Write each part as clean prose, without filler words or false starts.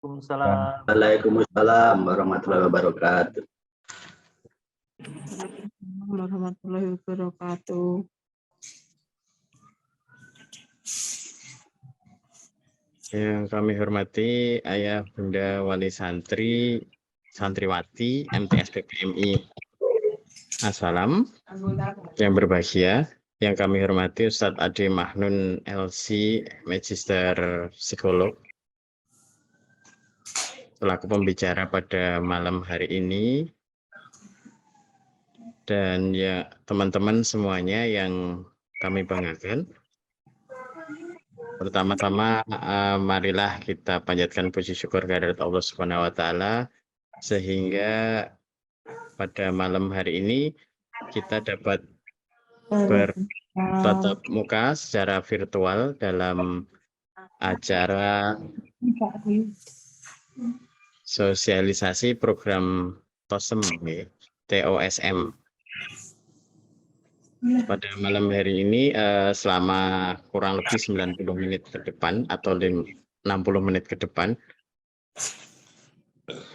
Waalaikumsalam. Waalaikumsalam warahmatullahi wabarakatuh. Warahmatullahi wabarakatuh. Yang kami hormati Ayah Bunda Wali Santri, Santriwati MTS PPMI Asalam yang berbahagia. Yang kami hormati Ustadz Ade Mahnun LC, Magister Psikolog, selaku pembicara pada malam hari ini. Dan ya teman-teman semuanya yang kami banggakan. Pertama-tama marilah kita panjatkan puji syukur kehadirat Allah Subhanahu wa taala sehingga pada malam hari ini kita dapat bertatap muka secara virtual dalam acara sosialisasi program TOSM, TOSM. Pada malam hari ini selama kurang lebih 90 menit ke depan atau 60 menit ke depan,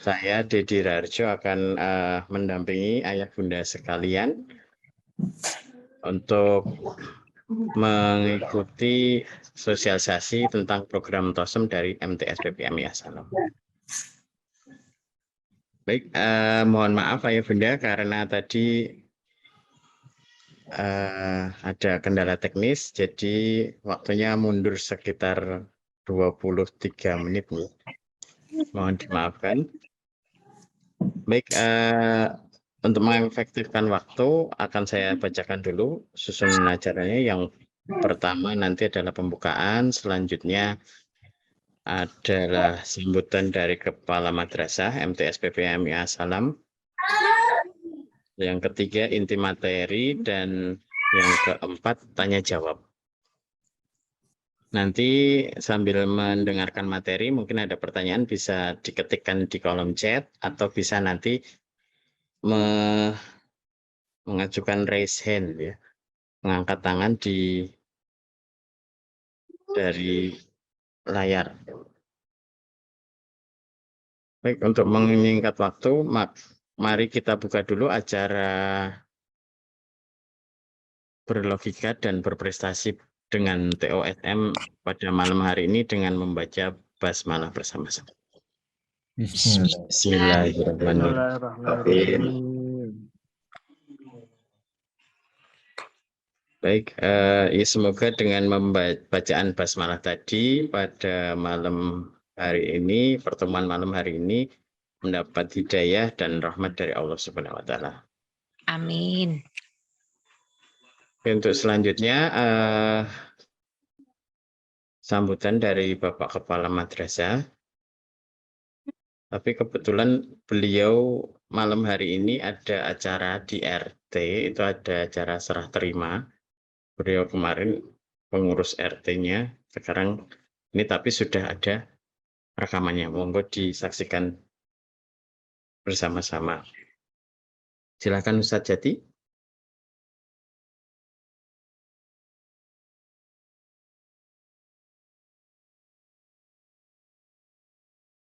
saya Dedi Rarjo akan mendampingi ayah bunda sekalian untuk mengikuti sosialisasi tentang program TOSM dari MTS PPMI Asalam. Baik, mohon maaf ayah bunda karena tadi ada kendala teknis, jadi waktunya mundur sekitar 23 menit. Mohon dimaafkan. Baik, untuk mengefektifkan waktu akan saya bacakan dulu susunan acaranya. Yang pertama nanti adalah pembukaan, selanjutnya adalah sambutan dari Kepala Madrasah MTS PPMI Asalam. Yang ketiga inti materi, dan yang keempat tanya jawab. Nanti sambil mendengarkan materi mungkin ada pertanyaan bisa diketikkan di kolom chat atau bisa nanti mengajukan raise hand ya, mengangkat tangan dari layar. Baik, untuk menyingkat waktu, mari kita buka dulu acara berlogika dan berprestasi dengan TOSM pada malam hari ini dengan membaca basmalah bersama-sama. Bismillahirrahmanirrahim. Baik, ya semoga dengan bacaan basmalah tadi pada malam hari ini, pertemuan malam hari ini mendapat hidayah dan rahmat dari Allah Subhanahu wa taala. Amin. Untuk selanjutnya sambutan dari Bapak Kepala Madrasah. Tapi kebetulan beliau malam hari ini ada acara di RT, itu ada acara serah terima. Beliau kemarin pengurus RT-nya, sekarang ini tapi sudah ada rekamannya. Monggo disaksikan bersama-sama. Silakan Ustadz Jati.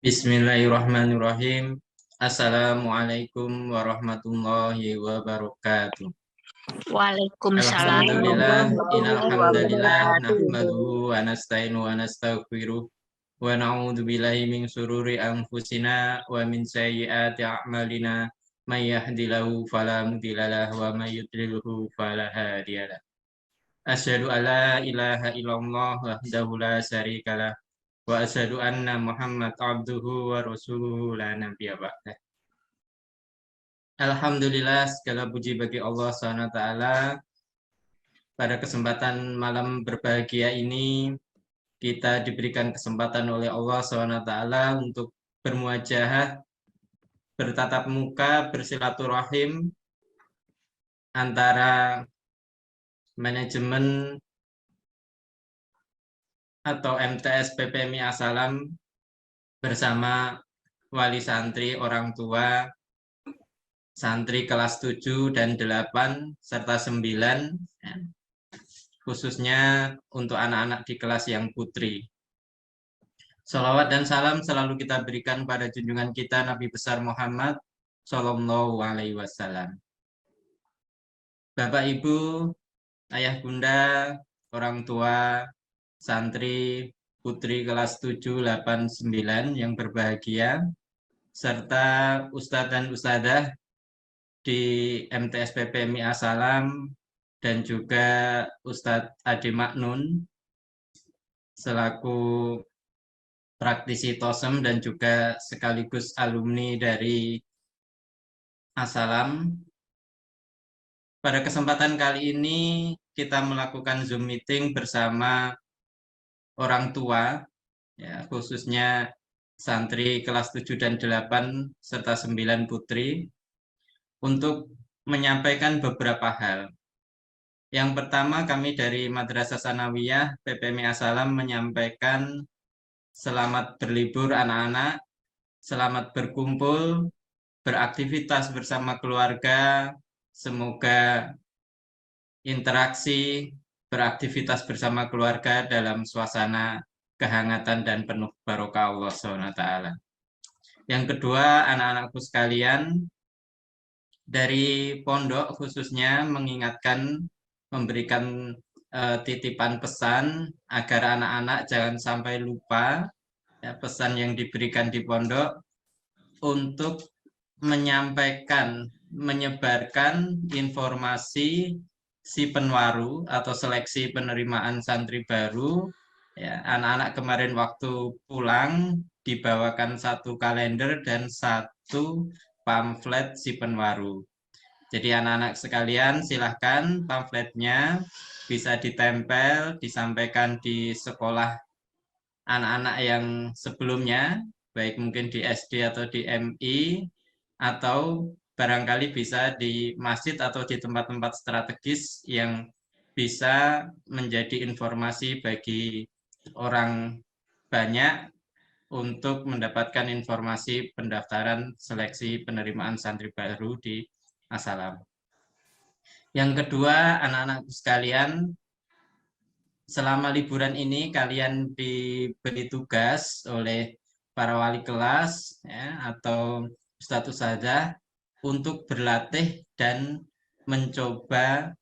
Bismillahirrahmanirrahim. Assalamualaikum warahmatullahi wabarakatuh. Waalaikumsalam. Alhamdulillah, innalhamdulillah, nahmaduhu wa nasta'inu wa nastaghfiruh wa na'udzu billahi min syururi anfusina wa min sayyiati a'malina may yahdihillahu fala mudhillalah wa may yudlilhu fala hadiyalah. Asyhadu an la ilaha illallah wahdahu la syarikalah wa asyhadu anna Muhammad abduhu wa rasuluhu la nabiyya ba'dah. Alhamdulillah, segala puji bagi Allah SWT. Pada kesempatan malam berbahagia ini, kita diberikan kesempatan oleh Allah SWT untuk bermuajahah, bertatap muka, bersilaturahim antara manajemen atau MTS PPMI Asalam bersama wali santri, orang tua, santri kelas 7 dan 8 serta 9, khususnya untuk anak-anak di kelas yang putri. Salawat dan salam selalu kita berikan pada junjungan kita Nabi besar Muhammad Sallallahu Alaihi Wasallam. Bapak Ibu, Ayah Bunda, orang tua, santri, putri kelas 7, 8, 9 yang berbahagia, serta Ustadz dan Ustadzah di MTS PPMI Asalam, dan juga Ustadz Ade Maknun selaku praktisi TOSEM dan juga sekaligus alumni dari Asalam. Pada kesempatan kali ini kita melakukan Zoom meeting bersama orang tua, ya, khususnya santri kelas 7 dan 8 serta 9 putri, untuk menyampaikan beberapa hal. Yang pertama, kami dari Madrasah Sanawiyah PPMI Asalam menyampaikan selamat berlibur anak-anak, selamat berkumpul, beraktivitas bersama keluarga, semoga interaksi, beraktivitas bersama keluarga dalam suasana kehangatan dan penuh barokah Allah SWT. Yang kedua, anak-anakku sekalian, dari pondok khususnya mengingatkan, memberikan titipan pesan agar anak-anak jangan sampai lupa ya, pesan yang diberikan di pondok untuk menyampaikan, menyebarkan informasi si penwaru atau seleksi penerimaan santri baru. Ya, anak-anak kemarin waktu pulang dibawakan satu kalender dan satu pamflet si penwaru. Jadi anak-anak sekalian silahkan pamfletnya bisa ditempel, disampaikan di sekolah anak-anak yang sebelumnya, baik mungkin di SD atau di MI, atau barangkali bisa di masjid atau di tempat-tempat strategis yang bisa menjadi informasi bagi orang banyak untuk mendapatkan informasi pendaftaran seleksi penerimaan santri baru di Asalam. Yang kedua, anak-anak sekalian, selama liburan ini kalian diberi tugas oleh para wali kelas ya, atau Ustadz Ustadzah untuk berlatih dan mencoba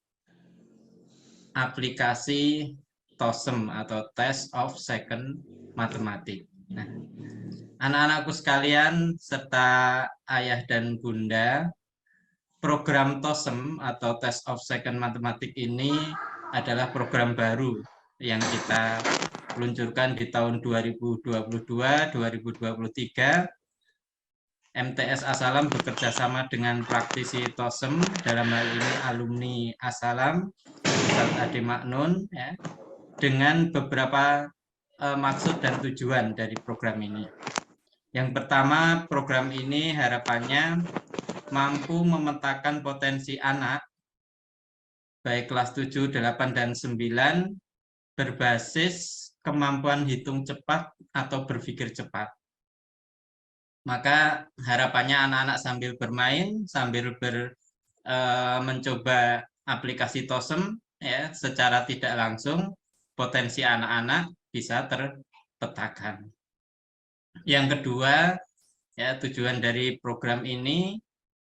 aplikasi TOSEM atau Test of Second Mathematics. Nah, anak-anakku sekalian serta ayah dan bunda, program TOSEM atau Test of Second Mathematics ini adalah program baru yang kita luncurkan di tahun 2022-2023. MTS Asalam bekerja sama dengan praktisi TOSEM, dalam hal ini alumni Asalam, Ustadz Ade Maknun, ya, dengan beberapa maksud dan tujuan dari program ini. Yang pertama, program ini harapannya mampu memetakan potensi anak, baik kelas 7, 8, dan 9, berbasis kemampuan hitung cepat atau berpikir cepat. Maka harapannya anak-anak sambil bermain, sambil mencoba aplikasi TOSEM, ya, secara tidak langsung potensi anak-anak bisa terpetakan. Yang kedua, ya, tujuan dari program ini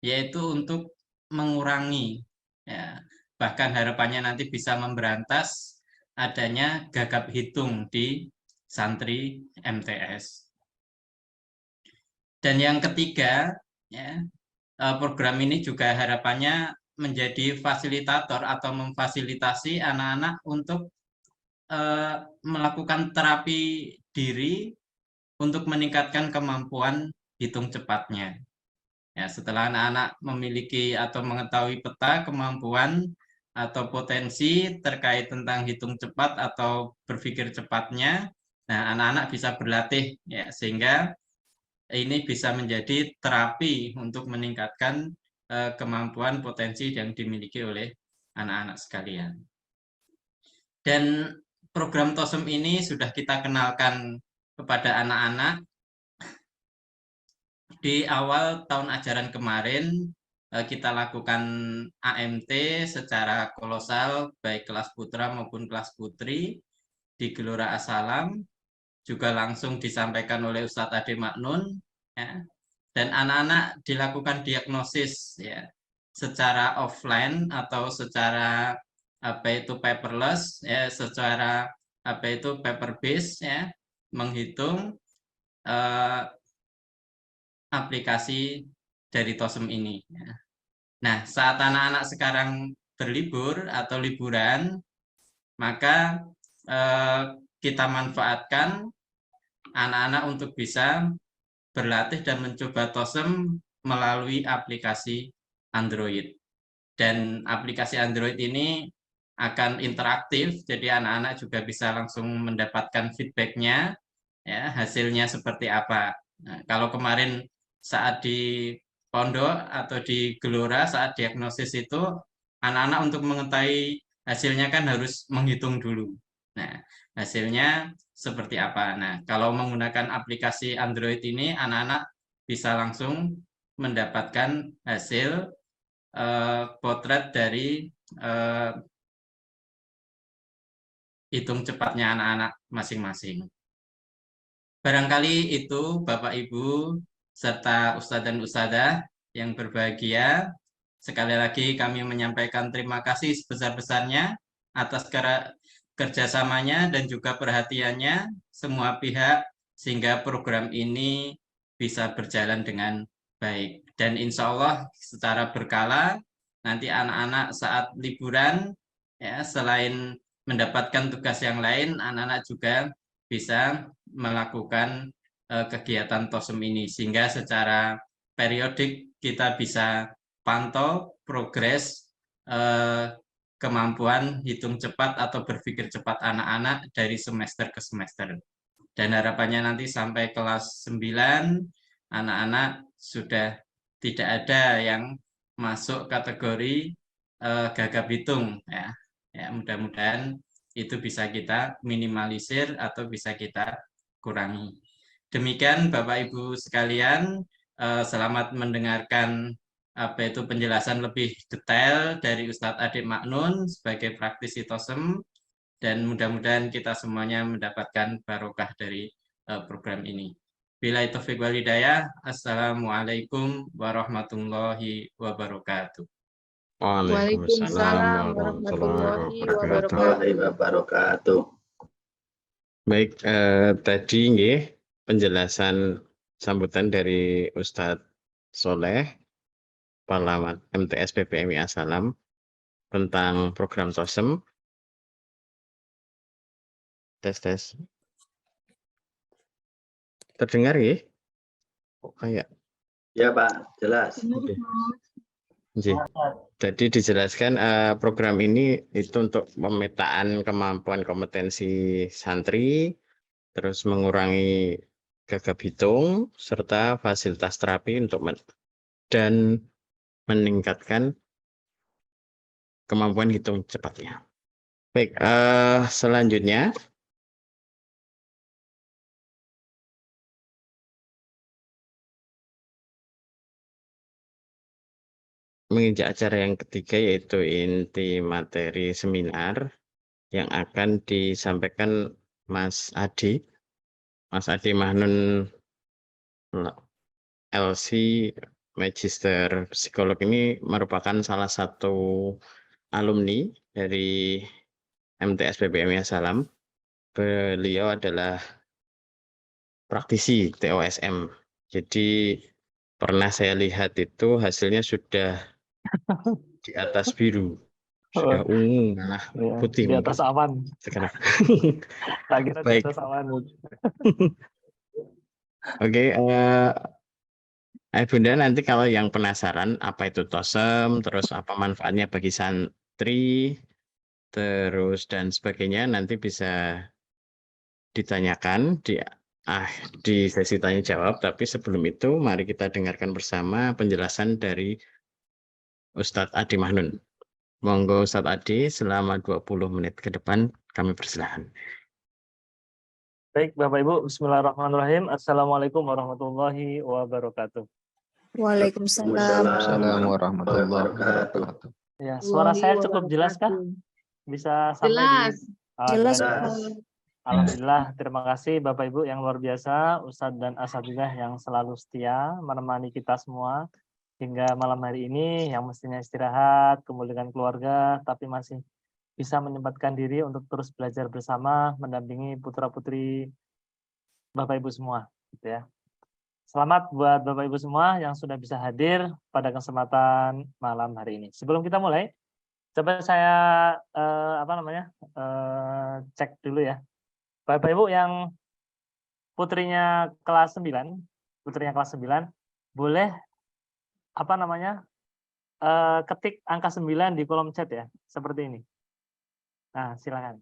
yaitu untuk mengurangi, ya, bahkan harapannya nanti bisa memberantas adanya gagap hitung di santri MTS. Dan yang ketiga, ya, program ini juga harapannya menjadi fasilitator atau memfasilitasi anak-anak untuk melakukan terapi diri untuk meningkatkan kemampuan hitung cepatnya. Ya, setelah anak-anak memiliki atau mengetahui peta kemampuan atau potensi terkait tentang hitung cepat atau berpikir cepatnya, nah anak-anak bisa berlatih, ya, sehingga ini bisa menjadi terapi untuk meningkatkan kemampuan potensi yang dimiliki oleh anak-anak sekalian. Dan program TOSEM ini sudah kita kenalkan kepada anak-anak di awal tahun ajaran kemarin. Kita lakukan AMT secara kolosal, baik kelas putra maupun kelas putri di Gelora Asalam. juga langsung disampaikan oleh Ustadz Ade Maknun, ya. Dan anak-anak dilakukan diagnosis ya secara offline atau secara paperless ya, secara paper based ya, menghitung aplikasi dari TOSEM ini ya. Nah, saat anak-anak sekarang berlibur atau liburan, maka kita manfaatkan anak-anak untuk bisa berlatih dan mencoba TOSEM melalui aplikasi Android. Dan aplikasi Android ini akan interaktif, jadi anak-anak juga bisa langsung mendapatkan feedback-nya, ya, hasilnya seperti apa. Nah, kalau kemarin saat di pondok atau di Gelora saat diagnosis itu, anak-anak untuk mengetahui hasilnya kan harus menghitung dulu. Nah, hasilnya seperti apa. Nah, kalau menggunakan aplikasi Android ini, anak-anak bisa langsung mendapatkan hasil potret dari hitung cepatnya anak-anak masing-masing. Barangkali itu Bapak Ibu serta Ustadz dan Ustadzah yang berbahagia. Sekali lagi kami menyampaikan terima kasih sebesar-besarnya atas kerjasamanya dan juga perhatiannya semua pihak sehingga program ini bisa berjalan dengan baik. Dan insya Allah secara berkala nanti anak-anak saat liburan ya, selain mendapatkan tugas yang lain, anak-anak juga bisa melakukan kegiatan TOSEM ini sehingga secara periodik kita bisa pantau progres kemampuan hitung cepat atau berpikir cepat anak-anak dari semester ke semester. Dan harapannya nanti sampai kelas 9 anak-anak sudah tidak ada yang masuk kategori gagap hitung ya. Ya, mudah-mudahan itu bisa kita minimalisir atau bisa kita kurangi. Demikian Bapak Ibu sekalian, selamat mendengarkan penjelasan lebih detail dari Ustadz Ade Maknun sebagai praktisi TOSEM, dan mudah-mudahan kita semuanya mendapatkan barokah dari program ini. Billahi taufiq wal hidayah. Assalamualaikum warahmatullahi wabarakatuh. Waalaikumsalam warahmatullahi wabarakatuh. Baik, tadi nggih penjelasan sambutan dari Ustadz Soleh, Kepala MTS PPMI Asalam tentang program TOSEM. Tes. Terdengar nggih? Kok kayak? Ya Pak, jelas. Jadi dijelaskan program ini itu untuk pemetaan kemampuan kompetensi santri, terus mengurangi gagap hitung, serta fasilitas terapi untuk dan meningkatkan kemampuan hitung cepatnya. Baik, selanjutnya menginjak acara yang ketiga yaitu inti materi seminar yang akan disampaikan Mas Adi Maknun LC Magister Psikolog. Ini merupakan salah satu alumni dari MTS PPMI Asalam. Beliau adalah praktisi TOSM. Jadi pernah saya lihat itu hasilnya sudah di atas biru, sudah ungu, malah putih. Di atas awan. Sekarang. Baik. Di atas awan. Oke, Bunda, nanti kalau yang penasaran apa itu TOSEM, terus apa manfaatnya bagi santri, terus dan sebagainya, nanti bisa ditanyakan di sesi tanya jawab. Tapi sebelum itu, mari kita dengarkan bersama penjelasan dari Ustadz Ade Maknun. Monggo Ustadz Ade, selama 20 menit ke depan kami persilakan. Baik, Bapak Ibu, bismillahirrahmanirrahim. Assalamualaikum warahmatullahi wabarakatuh. Waalaikumsalam warahmatullahi wabarakatuh. Ya, suara saya cukup jelas kah? Bisa sampai jelas. jelas. Alhamdulillah, terima kasih Bapak Ibu yang luar biasa, Ustadz dan Asatidzah yang selalu setia menemani kita semua hingga malam hari ini, yang mestinya istirahat, kumpul dengan keluarga, tapi masih bisa menyempatkan diri untuk terus belajar bersama, mendampingi putra-putri Bapak Ibu semua, gitu ya. Selamat buat Bapak Ibu semua yang sudah bisa hadir pada kesempatan malam hari ini. Sebelum kita mulai, coba saya cek dulu ya. Bapak Ibu yang putrinya kelas 9, boleh ketik angka 9 di kolom chat ya, seperti ini. Nah, silakan.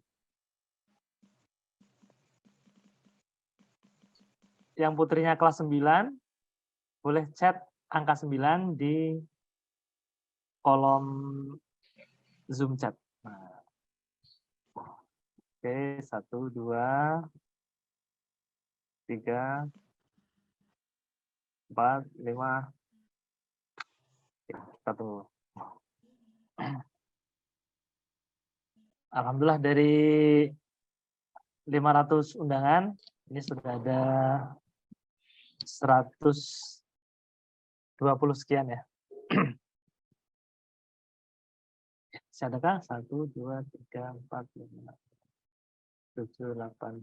Yang putrinya kelas 9 boleh chat angka 9 di kolom Zoom chat. Nah. Oke, 1, 2, 3, 4, 5, 1. Alhamdulillah dari 500 undangan, ini sudah ada 120 sekian ya. Siadakah? 1, 2, 3, 4, 5, 7, 8,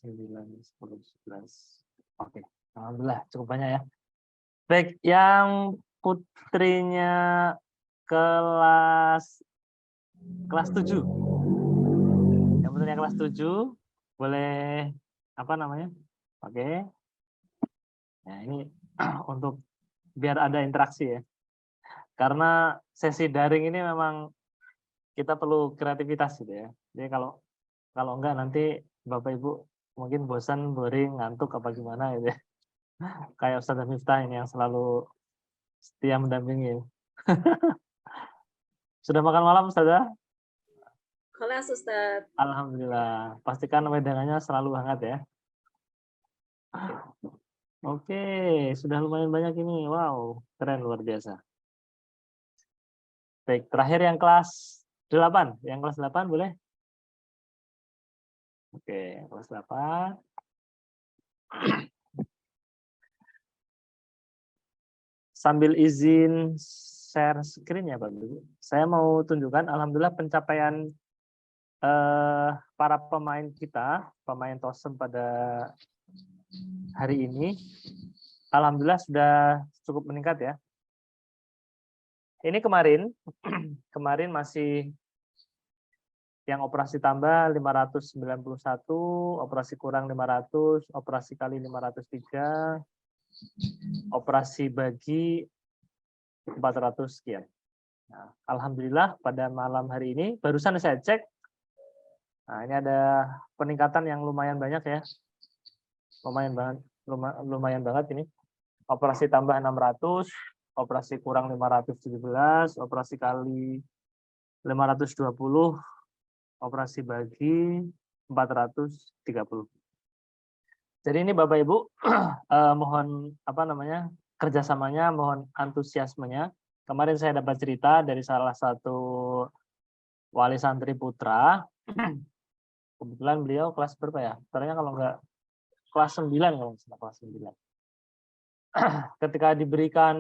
9, 10, 11. Oke, alhamdulillah cukup banyak ya. Baik, yang putrinya kelas 7. Yang putrinya kelas 7 boleh Oke. Nah, ini untuk biar ada interaksi ya. Karena sesi daring ini memang kita perlu kreativitas gitu ya. Jadi kalau enggak nanti Bapak Ibu mungkin bosan, boring, ngantuk apa gimana gitu ya. Kayak Ustadz Miftah ini yang selalu setia mendampingi. Sudah makan malam Ustazah? Kelas Ustadz. Alhamdulillah. Pastikan wedangannya selalu hangat ya. Oke, sudah lumayan banyak ini. Wow, keren luar biasa. Baik, terakhir yang kelas 8. Yang kelas 8 boleh? Oke, kelas 8. Sambil izin share screen ya Pak Ibu. Saya mau tunjukkan alhamdulillah pencapaian para pemain kita, pemain TOSEM pada hari ini. Alhamdulillah sudah cukup meningkat ya. Ini kemarin masih yang operasi tambah 591, operasi kurang 500, operasi kali 503, operasi bagi 400 sekian. Nah, alhamdulillah pada malam hari ini barusan saya cek. Nah, ini ada peningkatan yang lumayan banyak ya. Lumayan banget ini. Operasi tambah 600, operasi kurang 517, operasi kali 520, operasi bagi 430. Jadi ini Bapak Ibu mohon kerjasamanya, mohon antusiasmenya. Kemarin saya dapat cerita dari salah satu wali santri putra. Kebetulan beliau kelas berapa ya? Ternyata kalau enggak kelas 9 kalau misalnya kelas 9. Ketika diberikan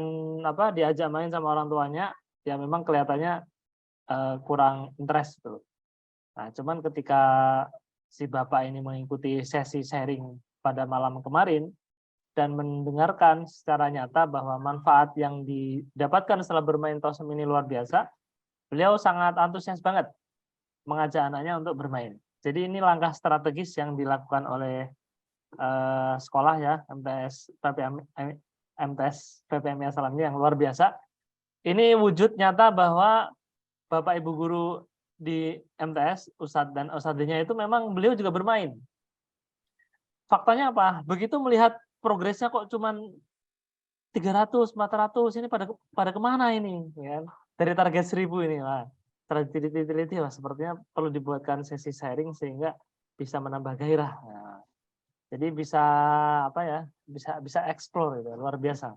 diajak main sama orang tuanya, ya memang kelihatannya kurang interest tuh. Nah, cuman ketika si bapak ini mengikuti sesi sharing pada malam kemarin dan mendengarkan secara nyata bahwa manfaat yang didapatkan setelah bermain TOSEM ini luar biasa, beliau sangat antusias banget mengajak anaknya untuk bermain. Jadi ini langkah strategis yang dilakukan oleh sekolah ya, MTS PPMI Salam ini yang luar biasa. Ini wujud nyata bahwa Bapak Ibu guru di MTS, Ustadz dan Ustadznya itu memang beliau juga bermain. Faktanya apa? Begitu melihat progresnya kok cuman 300, 400, ini pada kemana ini? Ya, dari target 1000 ini. Wah, teliti, wah, sepertinya perlu dibuatkan sesi sharing sehingga bisa menambah gairah. Nah, jadi bisa bisa explore gitu, luar biasa.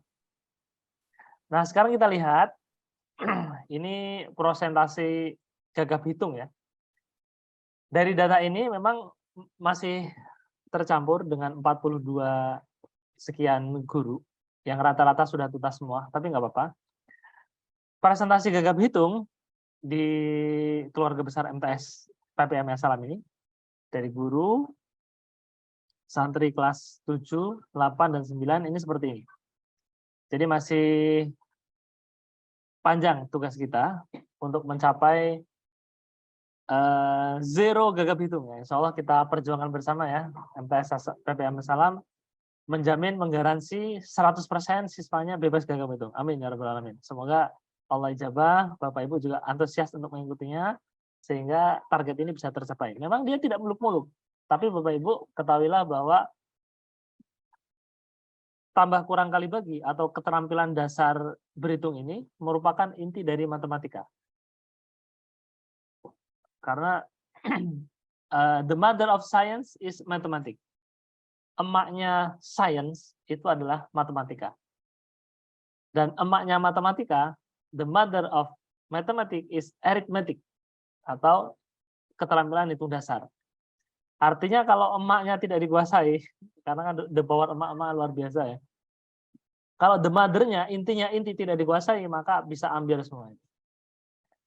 Nah, sekarang kita lihat ini prosentasi gagap hitung ya. Dari data ini memang masih tercampur dengan 42 sekian guru yang rata-rata sudah tuntas semua, tapi nggak apa-apa. Presentasi gagap hitung di keluarga besar MTS PPM Salam ini dari guru santri kelas 7, 8, dan 9 ini seperti ini. Jadi masih panjang tugas kita untuk mencapai zero gagap hitung. Ya. Insya Allah kita perjuangkan bersama ya. MTS PPM Salam menjamin, menggaransi 100% siswanya bebas gagap hitung. Amin ya rabbal alamin. Semoga Allah ijabah, Bapak Ibu juga antusias untuk mengikutinya sehingga target ini bisa tercapai. Memang dia tidak muluk-muluk, tapi Bapak Ibu ketahuilah bahwa tambah kurang kali bagi atau keterampilan dasar berhitung ini merupakan inti dari matematika. Karena the mother of science is mathematics. Emaknya science itu adalah matematika. Dan emaknya matematika, the mother of mathematics is arithmetic atau keterampilan hitung dasar. Artinya kalau emaknya tidak dikuasai, karena kan the power emak-emak luar biasa ya. Kalau the mother-nya, intinya inti tidak dikuasai, maka bisa ambil semua.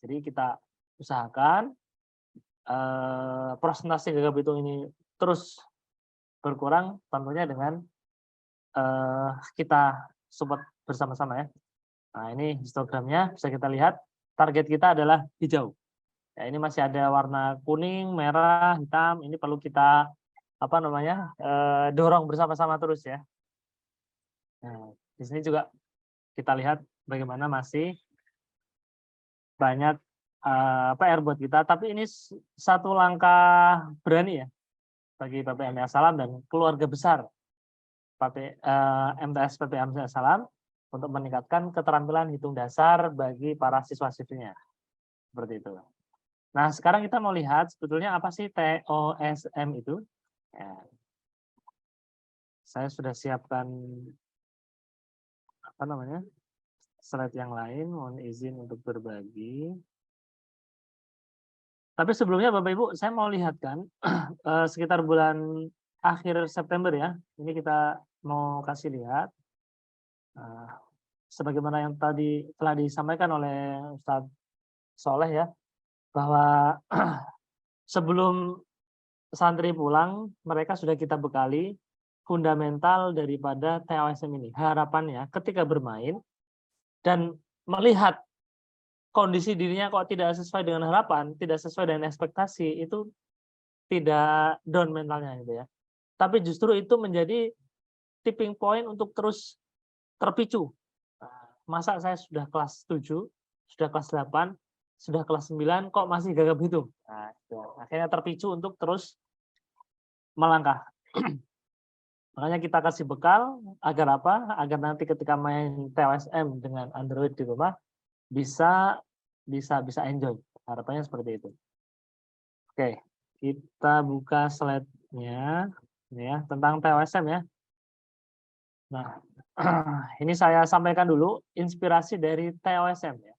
Jadi kita usahakan presentasi gagap hitung ini terus berkurang, tentunya dengan kita support bersama-sama ya. Nah ini histogramnya bisa kita lihat, target kita adalah hijau. Ya, ini masih ada warna kuning, merah, hitam. Ini perlu kita dorong bersama-sama terus ya. Nah, di sini juga kita lihat bagaimana masih banyak PR buat kita. Tapi ini satu langkah berani ya bagi PPM Salam dan keluarga besar MTS PPM Salam untuk meningkatkan keterampilan hitung dasar bagi para siswa-siswinya. Seperti itu. Nah, sekarang kita mau lihat sebetulnya apa sih TOSM itu. Ya. Saya sudah siapkan slide yang lain, mohon izin untuk berbagi. Tapi sebelumnya Bapak Ibu, saya mau lihatkan sekitar bulan akhir September ya. Ini kita mau kasih lihat. Sebagaimana yang tadi telah disampaikan oleh Ustadz Soleh ya, bahwa sebelum santri pulang, mereka sudah kita bekali fundamental daripada TOSM ini. Harapannya ketika bermain dan melihat kondisi dirinya kok tidak sesuai dengan harapan, tidak sesuai dengan ekspektasi, itu tidak down mentalnya gitu ya. Tapi justru itu menjadi tipping point untuk terus terpicu. Masa saya sudah kelas 7, sudah kelas 8, sudah kelas 9 kok masih gagap hitung. Nah, akhirnya terpicu untuk terus melangkah. Makanya kita kasih bekal agar apa? Agar nanti ketika main TOSM dengan Android di rumah bisa enjoy. Harapannya seperti itu. Oke, kita buka slide-nya ya tentang TOSM ya. Nah, ini saya sampaikan dulu inspirasi dari TOSM ya.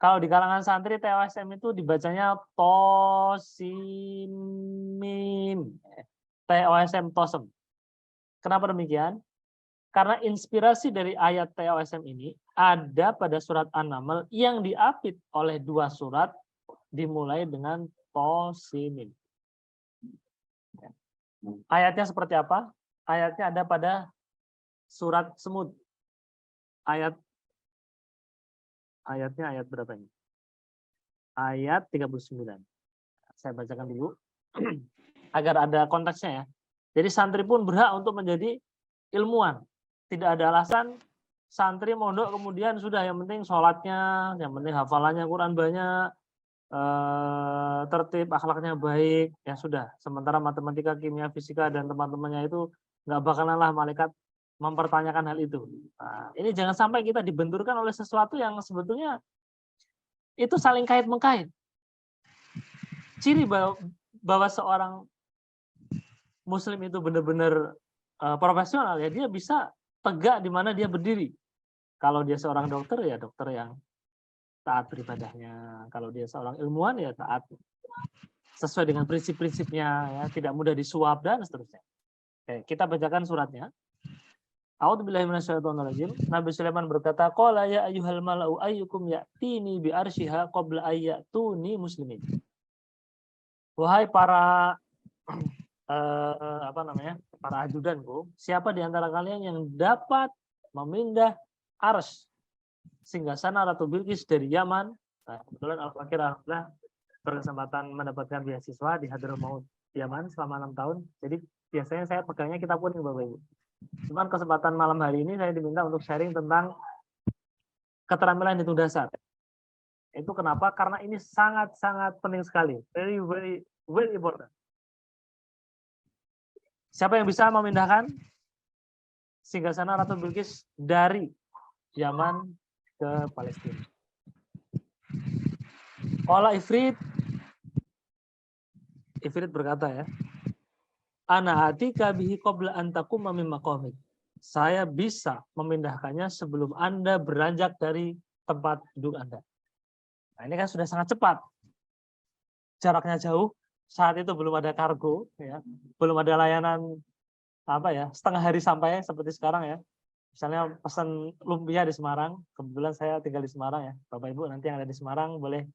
Kalau di kalangan santri TOSM itu dibacanya Tosimin. TOSM Tosem. Kenapa demikian? Karena inspirasi dari ayat TOSM ini ada pada surat An-Naml yang diapit oleh 2 surat dimulai dengan Tosimin. Ayatnya seperti apa? Ayatnya ada pada surat Semud. Ayatnya ayat berapa ini? Ayat 39. Saya bacakan dulu agar ada konteksnya ya. Jadi santri pun berhak untuk menjadi ilmuwan. Tidak ada alasan santri mondok kemudian sudah yang penting sholatnya, yang penting hafalannya Quran banyak, tertib, akhlaknya baik, ya sudah. Sementara matematika, kimia, fisika dan teman-temannya itu nggak bakalan lah malaikat mempertanyakan hal itu. Nah, ini jangan sampai kita dibenturkan oleh sesuatu yang sebetulnya itu saling kait-mengkait. Ciri bahwa seorang Muslim itu benar-benar profesional ya dia bisa tegak di mana dia berdiri. Kalau dia seorang dokter ya dokter yang taat beribadahnya. Kalau dia seorang ilmuwan ya taat sesuai dengan prinsip-prinsipnya, ya, tidak mudah disuap dan seterusnya. Oke, kita bacakan suratnya. A'udzubillahi minasyaitonirrajim. Nabi Sulaiman berkata, qala ya ayyuhal mala'u ayyukum ya'tini bi arsyiha qabla ayyatuni muslimin. Wahai para para ajudanku, siapa di antara kalian yang dapat memindah arsy singgasana Ratu Bilqis dari Yaman? Nah, kebetulan Al-Fakir alhamdulillah berkesempatan mendapatkan beasiswa di Hadramaut Yaman selama 6 tahun. Jadi biasanya saya pegangnya kitab kuning Bapak Ibu. Cuman kesempatan malam hari ini saya diminta untuk sharing tentang keterampilan hitung dasar. Itu kenapa? Karena ini sangat-sangat penting sekali. Very important. Siapa yang bisa memindahkan singgasana Ratu Bilqis dari Yaman ke Palestina? Qala Ifrit berkata, ya, ana atika bihi qabla an taquma min maqamik. Saya bisa memindahkannya sebelum Anda beranjak dari tempat duduk Anda. Nah, ini kan sudah sangat cepat. Jaraknya jauh, saat itu belum ada kargo, ya. Belum ada layanan setengah hari sampai seperti sekarang, ya. Misalnya pesan lumpia di Semarang, kebetulan saya tinggal di Semarang, ya. Bapak Ibu nanti yang ada di Semarang boleh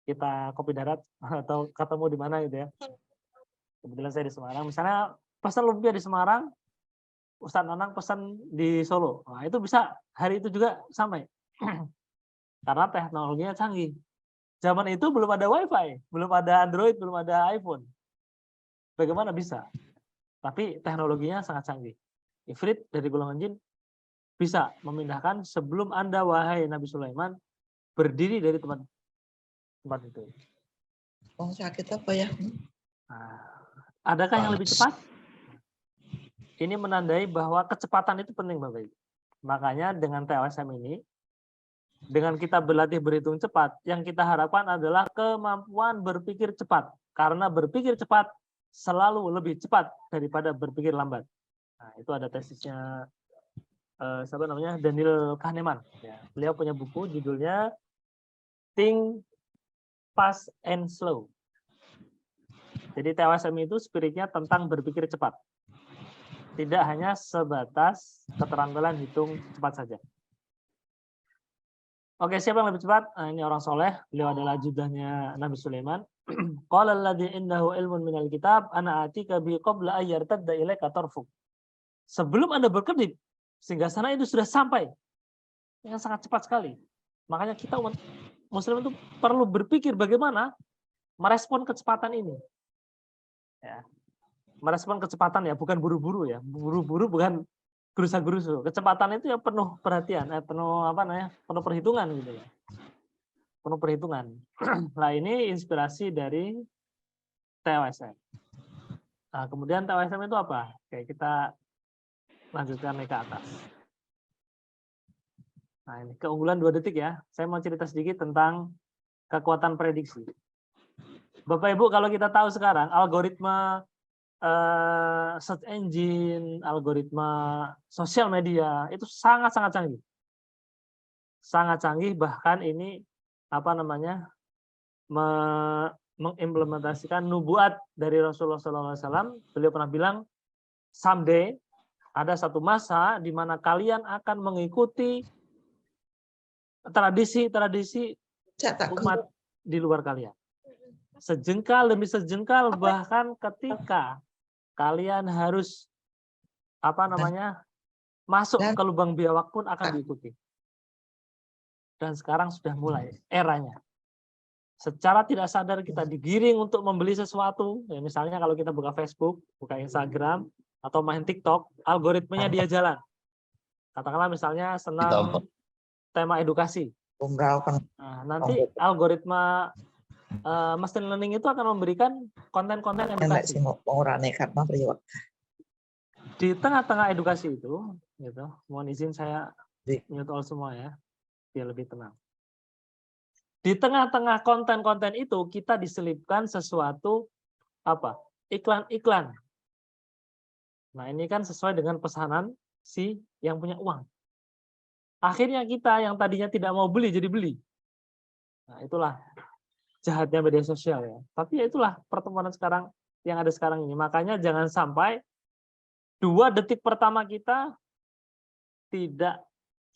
kita kopi darat atau ketemu di mana gitu, ya. Kebetulan saya di Semarang, misalnya pesan lumpia di Semarang, Ustadz Nanang pesan di Solo. Nah, itu bisa hari itu juga sampai. Karena teknologinya canggih. Zaman itu belum ada WiFi, belum ada Android, belum ada iPhone. Bagaimana bisa? Tapi teknologinya sangat canggih. Ifrit dari golongan jin bisa memindahkan sebelum Anda, wahai Nabi Sulaiman, berdiri dari tempat itu. Oh, sakit apa ya? Nah, adakah yang lebih cepat? Ini menandai bahwa kecepatan itu penting, Bapak Ibu. Makanya dengan TLSM ini, dengan kita berlatih berhitung cepat, yang kita harapkan adalah kemampuan berpikir cepat. Karena berpikir cepat selalu lebih cepat daripada berpikir lambat. Nah, itu ada tesisnya Daniel Kahneman. Ya, beliau punya buku judulnya Think Fast and Slow. Jadi TLSM itu spiritnya tentang berpikir cepat. Tidak hanya sebatas keterampilan hitung cepat saja. Oke, siapa yang lebih cepat? Nah, ini orang soleh. Beliau adalah ajudannya Nabi Sulaiman. Qala alladzi indahu ilmun minal kitab ana atika bi qabla ay yartadda ilaika tarfuk. Sebelum Anda berkedip, sehingga sana itu sudah sampai. Yang sangat cepat sekali. Makanya kita umat Muslim itu perlu berpikir bagaimana merespon kecepatan ini. Ya. Merespon kecepatan, ya, bukan buru-buru, ya. Buru-buru bukan gerusa-gerusu. Kecepatan itu ya penuh perhatian, penuh perhitungan gitu ya. Penuh perhitungan. Nah, ini inspirasi dari TLSM. Nah, kemudian TLSM itu apa? Oke, kita lanjutkan ke atas. Nah, ini keunggulan 2 detik, ya. Saya mau cerita sedikit tentang kekuatan prediksi. Bapak Ibu, kalau kita tahu sekarang algoritma search engine, algoritma sosial media itu sangat-sangat canggih. Sangat canggih, bahkan ini mengimplementasikan nubuat dari Rasulullah SAW. Beliau pernah bilang, someday ada satu masa di mana kalian akan mengikuti tradisi-tradisi umat di luar kalian. Sejengkal demi sejengkal, bahkan ketika kalian harus masuk ke lubang biawak pun akan diikuti. Dan sekarang sudah mulai eranya. Secara tidak sadar kita digiring untuk membeli sesuatu. Ya, misalnya kalau kita buka Facebook, buka Instagram, atau main TikTok, algoritmanya dia jalan. Katakanlah misalnya senang tema edukasi. Nah, nanti algoritma machine learning itu akan memberikan konten-konten edukasi. Di tengah-tengah edukasi itu, gitu, mohon izin saya mute all semua, ya, biar lebih tenang. Di tengah-tengah konten-konten itu kita diselipkan sesuatu iklan-iklan. Nah, ini kan sesuai dengan pesanan si yang punya uang. Akhirnya kita yang tadinya tidak mau beli jadi beli. Nah, itulah jahatnya media sosial ya. Tapi ya itulah pertemuan sekarang yang ada sekarang ini. Makanya jangan sampai 2 detik pertama kita tidak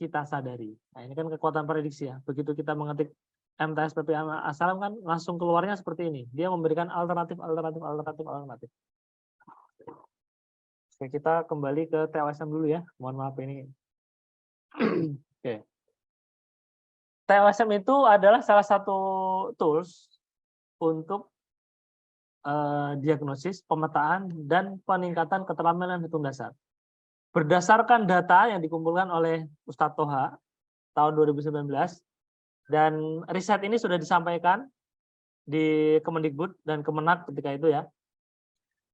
kita sadari. Nah, ini kan kekuatan prediksi ya. Begitu kita mengetik MTS PPA Assalam kan langsung keluarnya seperti ini. Dia memberikan alternatif. Oke, kita kembali ke TOSM dulu ya. Mohon maaf ini. Oke. TOSM itu adalah salah satu tools untuk diagnosis, pemetaan, dan peningkatan keterampilan hitung dasar. Berdasarkan data yang dikumpulkan oleh Ustadz Toha tahun 2019, dan riset ini sudah disampaikan di Kemendikbud dan Kemenak ketika itu ya,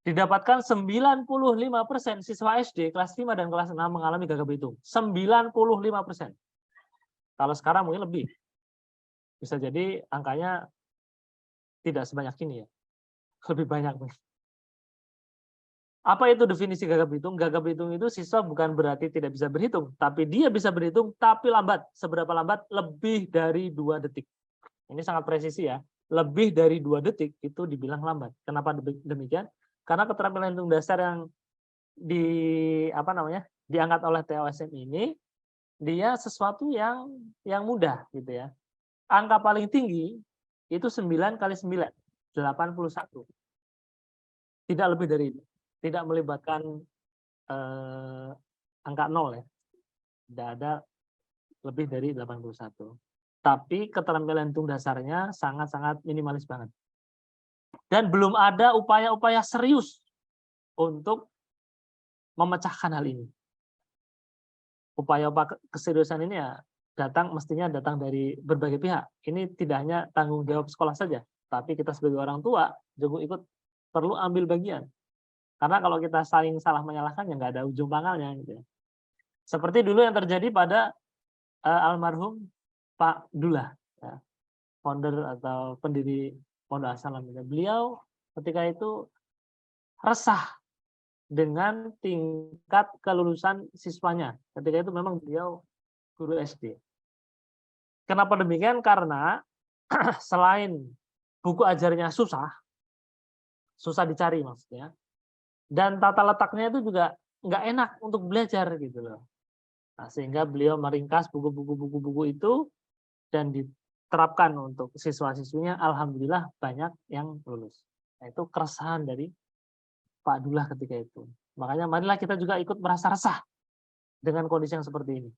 didapatkan 95% siswa SD kelas 5 dan kelas 6 mengalami gagap hitung. 95%. Kalau sekarang mungkin lebih. Bisa jadi angkanya tidak sebanyak ini ya. Lebih banyak. Apa itu definisi gagap hitung? Gagap hitung itu siswa bukan berarti tidak bisa berhitung, tapi dia bisa berhitung tapi lambat. Seberapa lambat? Lebih dari 2 detik. Ini sangat presisi ya. Lebih dari 2 detik itu dibilang lambat. Kenapa demikian? Karena keterampilan hitung dasar yang diangkat oleh TOSM ini dia sesuatu yang mudah gitu ya. Angka paling tinggi itu 9 kali 9, 81. Tidak lebih dari itu. Tidak melibatkan angka 0 ya. Tidak ada lebih dari 81. Tapi keterampilan hitung dasarnya sangat-sangat minimalis banget. Dan belum ada upaya-upaya serius untuk memecahkan hal ini. Upaya-upaya keseriusan ini ya mestinya datang dari berbagai pihak. Ini tidak hanya tanggung jawab sekolah saja, tapi kita sebagai orang tua juga ikut perlu ambil bagian. Karena kalau kita saling salah menyalahkan ya nggak ada ujung pangkalnya gitu ya. Seperti dulu yang terjadi pada almarhum Pak Dullah, ya, founder atau pendiri Pondok Assalam. Beliau ketika itu resah dengan tingkat kelulusan siswanya. Ketika itu memang beliau guru SD. Kenapa demikian? Karena selain buku ajarnya susah dicari maksudnya, dan tata letaknya itu juga nggak enak untuk belajar gitu loh. Nah, sehingga beliau meringkas buku-buku itu dan diterapkan untuk siswa-siswinya. Alhamdulillah banyak yang lulus. Nah, itu keresahan dari Pak Dullah ketika itu. Makanya marilah kita juga ikut merasa resah dengan kondisi yang seperti ini.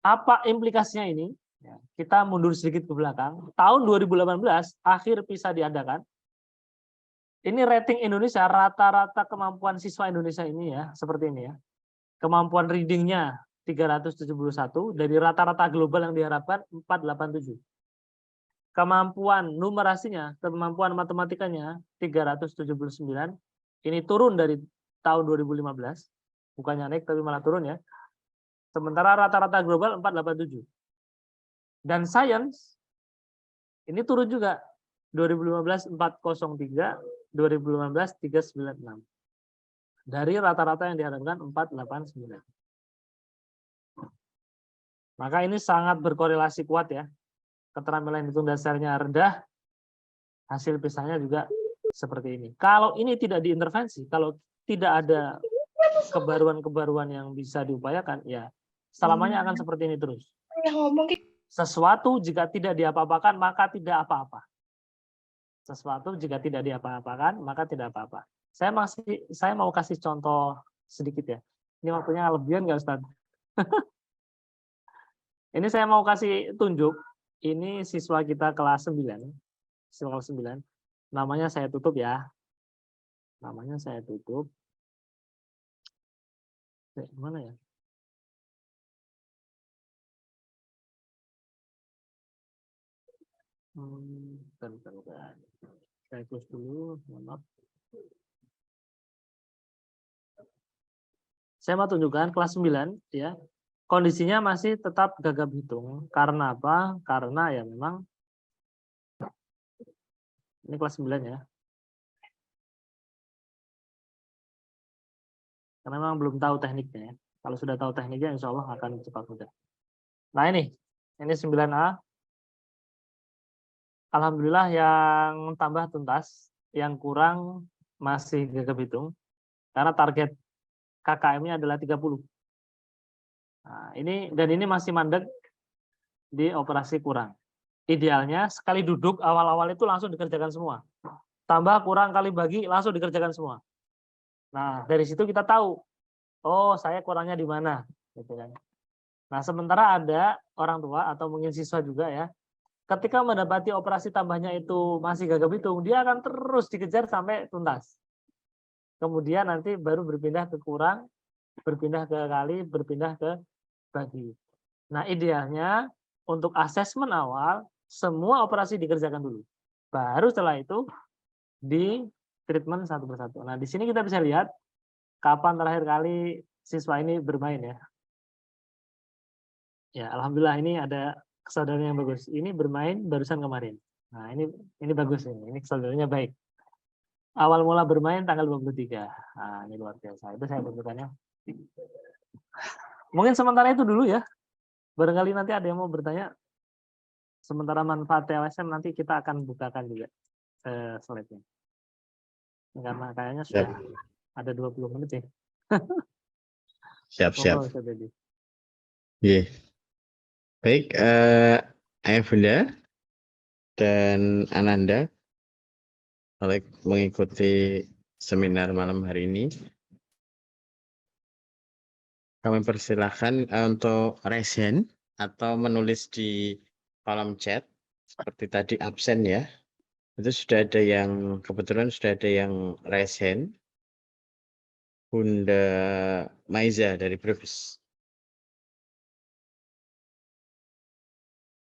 Apa implikasinya ini? Ya, kita mundur sedikit ke belakang. Tahun 2018 akhir PISA diadakan. Ini rating Indonesia, rata-rata kemampuan siswa Indonesia ini ya, seperti ini ya. Kemampuan readingnya 371, dari rata-rata global yang diharapkan 487. Kemampuan numerasinya, kemampuan matematikanya 379. Ini turun dari tahun 2015. Bukannya naik, tapi malah turun ya. Sementara rata-rata global 487. Dan sains, ini turun juga. 2015 403, 2015 396. Dari rata-rata yang diharapkan 489. Maka ini sangat berkorelasi kuat ya. Keterampilan hitung dasarnya rendah, hasil PISA-nya juga seperti ini. Kalau ini tidak diintervensi, kalau tidak ada kebaruan-kebaruan yang bisa diupayakan, ya selamanya akan seperti ini terus. Sesuatu jika tidak diapa-apakan, maka tidak apa-apa. Sesuatu jika tidak diapa-apakan, maka tidak apa-apa. Saya mau kasih contoh sedikit ya. Ini waktunya lebihan nggak Ustaz? Ini saya mau kasih tunjuk. Ini siswa kita kelas 9. Siswa kelas 9. Namanya saya tutup ya. Namanya saya tutup. Mana ya? Bentar. Saya close dulu, mohon maaf. Saya mau tunjukkan kelas 9 ya. Kondisinya masih tetap gagap hitung. Karena apa? Karena ya memang ini kelas 9 ya. Karena memang belum tahu tekniknya ya. Kalau sudah tahu tekniknya insya Allah akan cepat mudah. Nah ini 9A. Alhamdulillah yang tambah tuntas, yang kurang masih gagap hitung. Karena target KKM-nya adalah 30. Nah, ini masih mandek di operasi kurang. Idealnya sekali duduk awal-awal itu langsung dikerjakan semua. Tambah kurang kali bagi langsung dikerjakan semua. Nah, dari situ kita tahu, oh saya kurangnya di mana, gitu kan. Nah, sementara ada orang tua atau mungkin siswa juga ya, ketika mendapati operasi tambahnya itu masih gagap hitung, dia akan terus dikejar sampai tuntas. Kemudian nanti baru berpindah ke kurang, berpindah ke kali, berpindah ke bagi. Nah, idealnya untuk asesmen awal, semua operasi dikerjakan dulu. Baru setelah itu di treatment satu persatu. Nah, di sini kita bisa lihat kapan terakhir kali siswa ini bermain ya. Ya, alhamdulillah ini ada kesadaran yang bagus. Ini bermain barusan kemarin. Nah, ini bagus ini kesadarannya baik. Awal mula bermain tanggal 23. Nah, ini luar biasa. Itu saya tunjukkannya. Mungkin sementara itu dulu ya. Barangkali nanti ada yang mau bertanya. Sementara manfaat TLSM nanti kita akan bukakan juga slide-nya. Karena kayaknya sudah ada 20 menit ya. Siap. Yeah. Baik, Ayah Bunda dan Ananda mengikuti seminar malam hari ini. Kami persilahkan untuk raise hand atau menulis di kolom chat seperti tadi absen ya. Itu sudah ada yang kebetulan sudah ada yang raise hand. Bunda Maiza dari Brebes.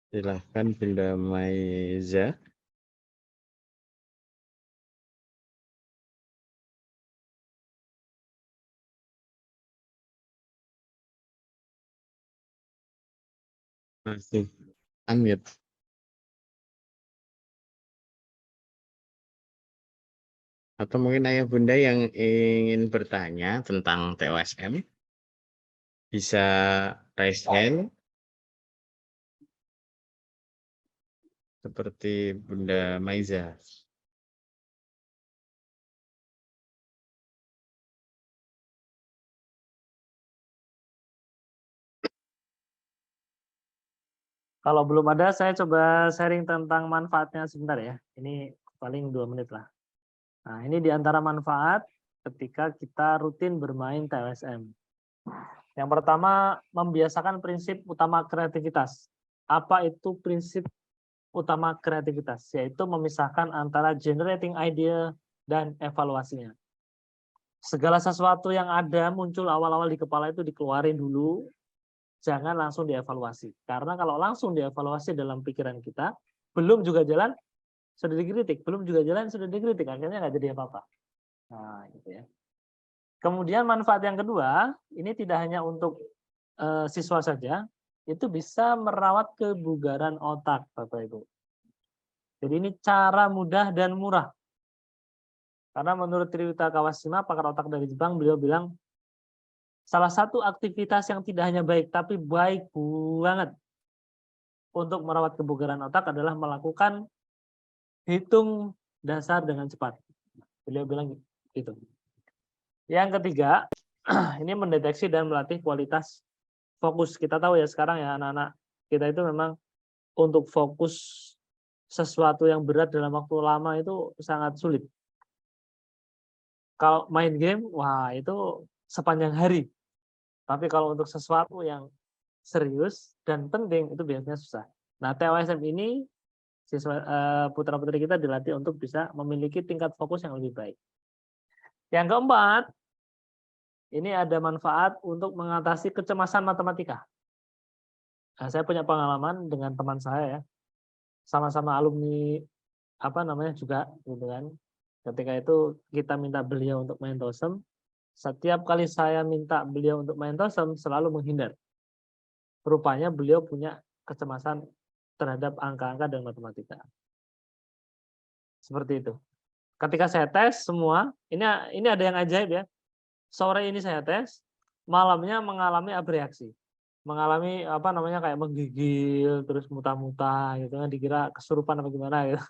Silahkan Bunda Maiza. Masih unmute. Atau mungkin Ayah Bunda yang ingin bertanya tentang TOSM bisa raise hand seperti Bunda Maiza. Kalau belum ada, saya coba sharing tentang manfaatnya sebentar ya. Ini paling 2 menit lah. Nah, ini di antara manfaat ketika kita rutin bermain TLSM. Yang pertama, membiasakan prinsip utama kreativitas. Apa itu prinsip utama kreativitas? Yaitu memisahkan antara generating idea dan evaluasinya. Segala sesuatu yang ada muncul awal-awal di kepala itu dikeluarin dulu, jangan langsung dievaluasi. Karena kalau langsung dievaluasi dalam pikiran kita, belum juga jalan, sudah dikritik. Belum juga jalan, sudah dikritik. Akhirnya nggak jadi apa-apa. Nah, gitu ya. Kemudian manfaat yang kedua, ini tidak hanya untuk siswa saja, itu bisa merawat kebugaran otak, Bapak Ibu. Jadi ini cara mudah dan murah. Karena menurut Triwita Kawashima, pakar otak dari Jepang, beliau bilang, salah satu aktivitas yang tidak hanya baik, tapi baik banget untuk merawat kebugaran otak adalah melakukan hitung dasar dengan cepat. Beliau bilang gitu. Yang ketiga, ini mendeteksi dan melatih kualitas fokus. Kita tahu ya sekarang ya anak-anak kita itu memang untuk fokus sesuatu yang berat dalam waktu lama itu sangat sulit. Kalau main game, wah itu sepanjang hari. Tapi kalau untuk sesuatu yang serius dan penting itu biasanya susah. Nah, TOSM ini siswa putra-putri kita dilatih untuk bisa memiliki tingkat fokus yang lebih baik. Yang keempat, ini ada manfaat untuk mengatasi kecemasan matematika. Nah, saya punya pengalaman dengan teman saya ya, sama-sama alumni juga, gitu kan. Ketika itu kita minta beliau untuk main TOSM. Setiap kali saya minta beliau untuk main TOSM, selalu menghindar. Rupanya beliau punya kecemasan terhadap angka-angka dan matematika. Seperti itu. Ketika saya tes semua, ini ada yang ajaib ya. Sore ini saya tes, malamnya mengalami abreaksi. mengalami apa namanya kayak menggigil terus muntah-muntah gitu kan, dikira kesurupan apa gimana gitu.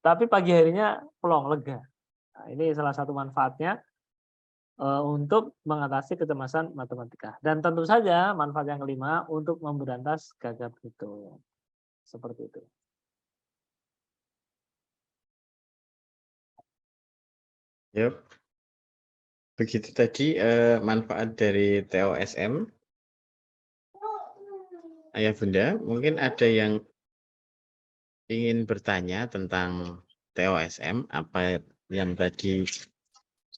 Tapi pagi harinya plong, lega. Nah, ini salah satu manfaatnya untuk mengatasi kecemasan matematika. Dan tentu saja manfaat yang kelima untuk memberantas gagap hitung. Seperti itu. Yap. Begitu tadi manfaat dari TOSM. Ayah Bunda, mungkin ada yang ingin bertanya tentang TOSM, apa yang tadi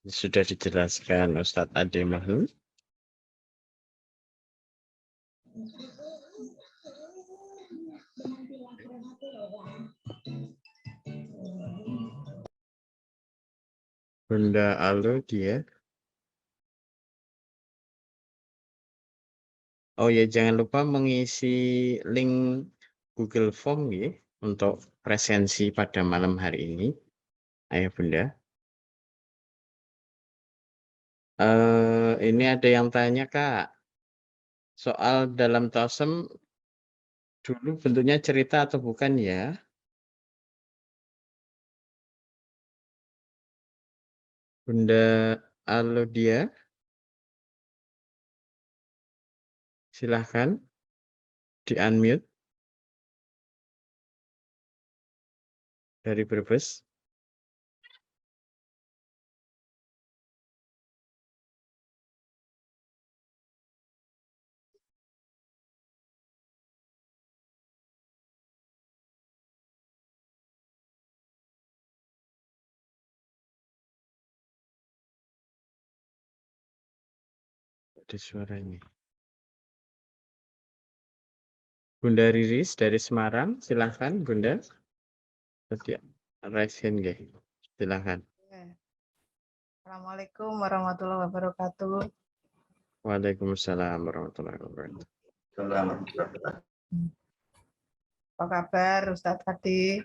sudah dijelaskan Ustadz Ade Mahmud. Bunda Alo dia. Oh ya, jangan lupa mengisi link Google Form ya untuk presensi pada malam hari ini, Ayah Bunda. Ini ada yang tanya Kak, soal dalam TOSM dulu bentuknya cerita atau bukan ya? Bunda Alodia, silahkan di-unmute dari Brebes. Ada suaranya. Bunda Riris dari Semarang, silahkan Bunda. Tadi raise hand nggih? Silahkan. Assalamualaikum warahmatullahi wabarakatuh. Waalaikumsalam warahmatullahi wabarakatuh. Selamat. Apa kabar Ustadz Adi?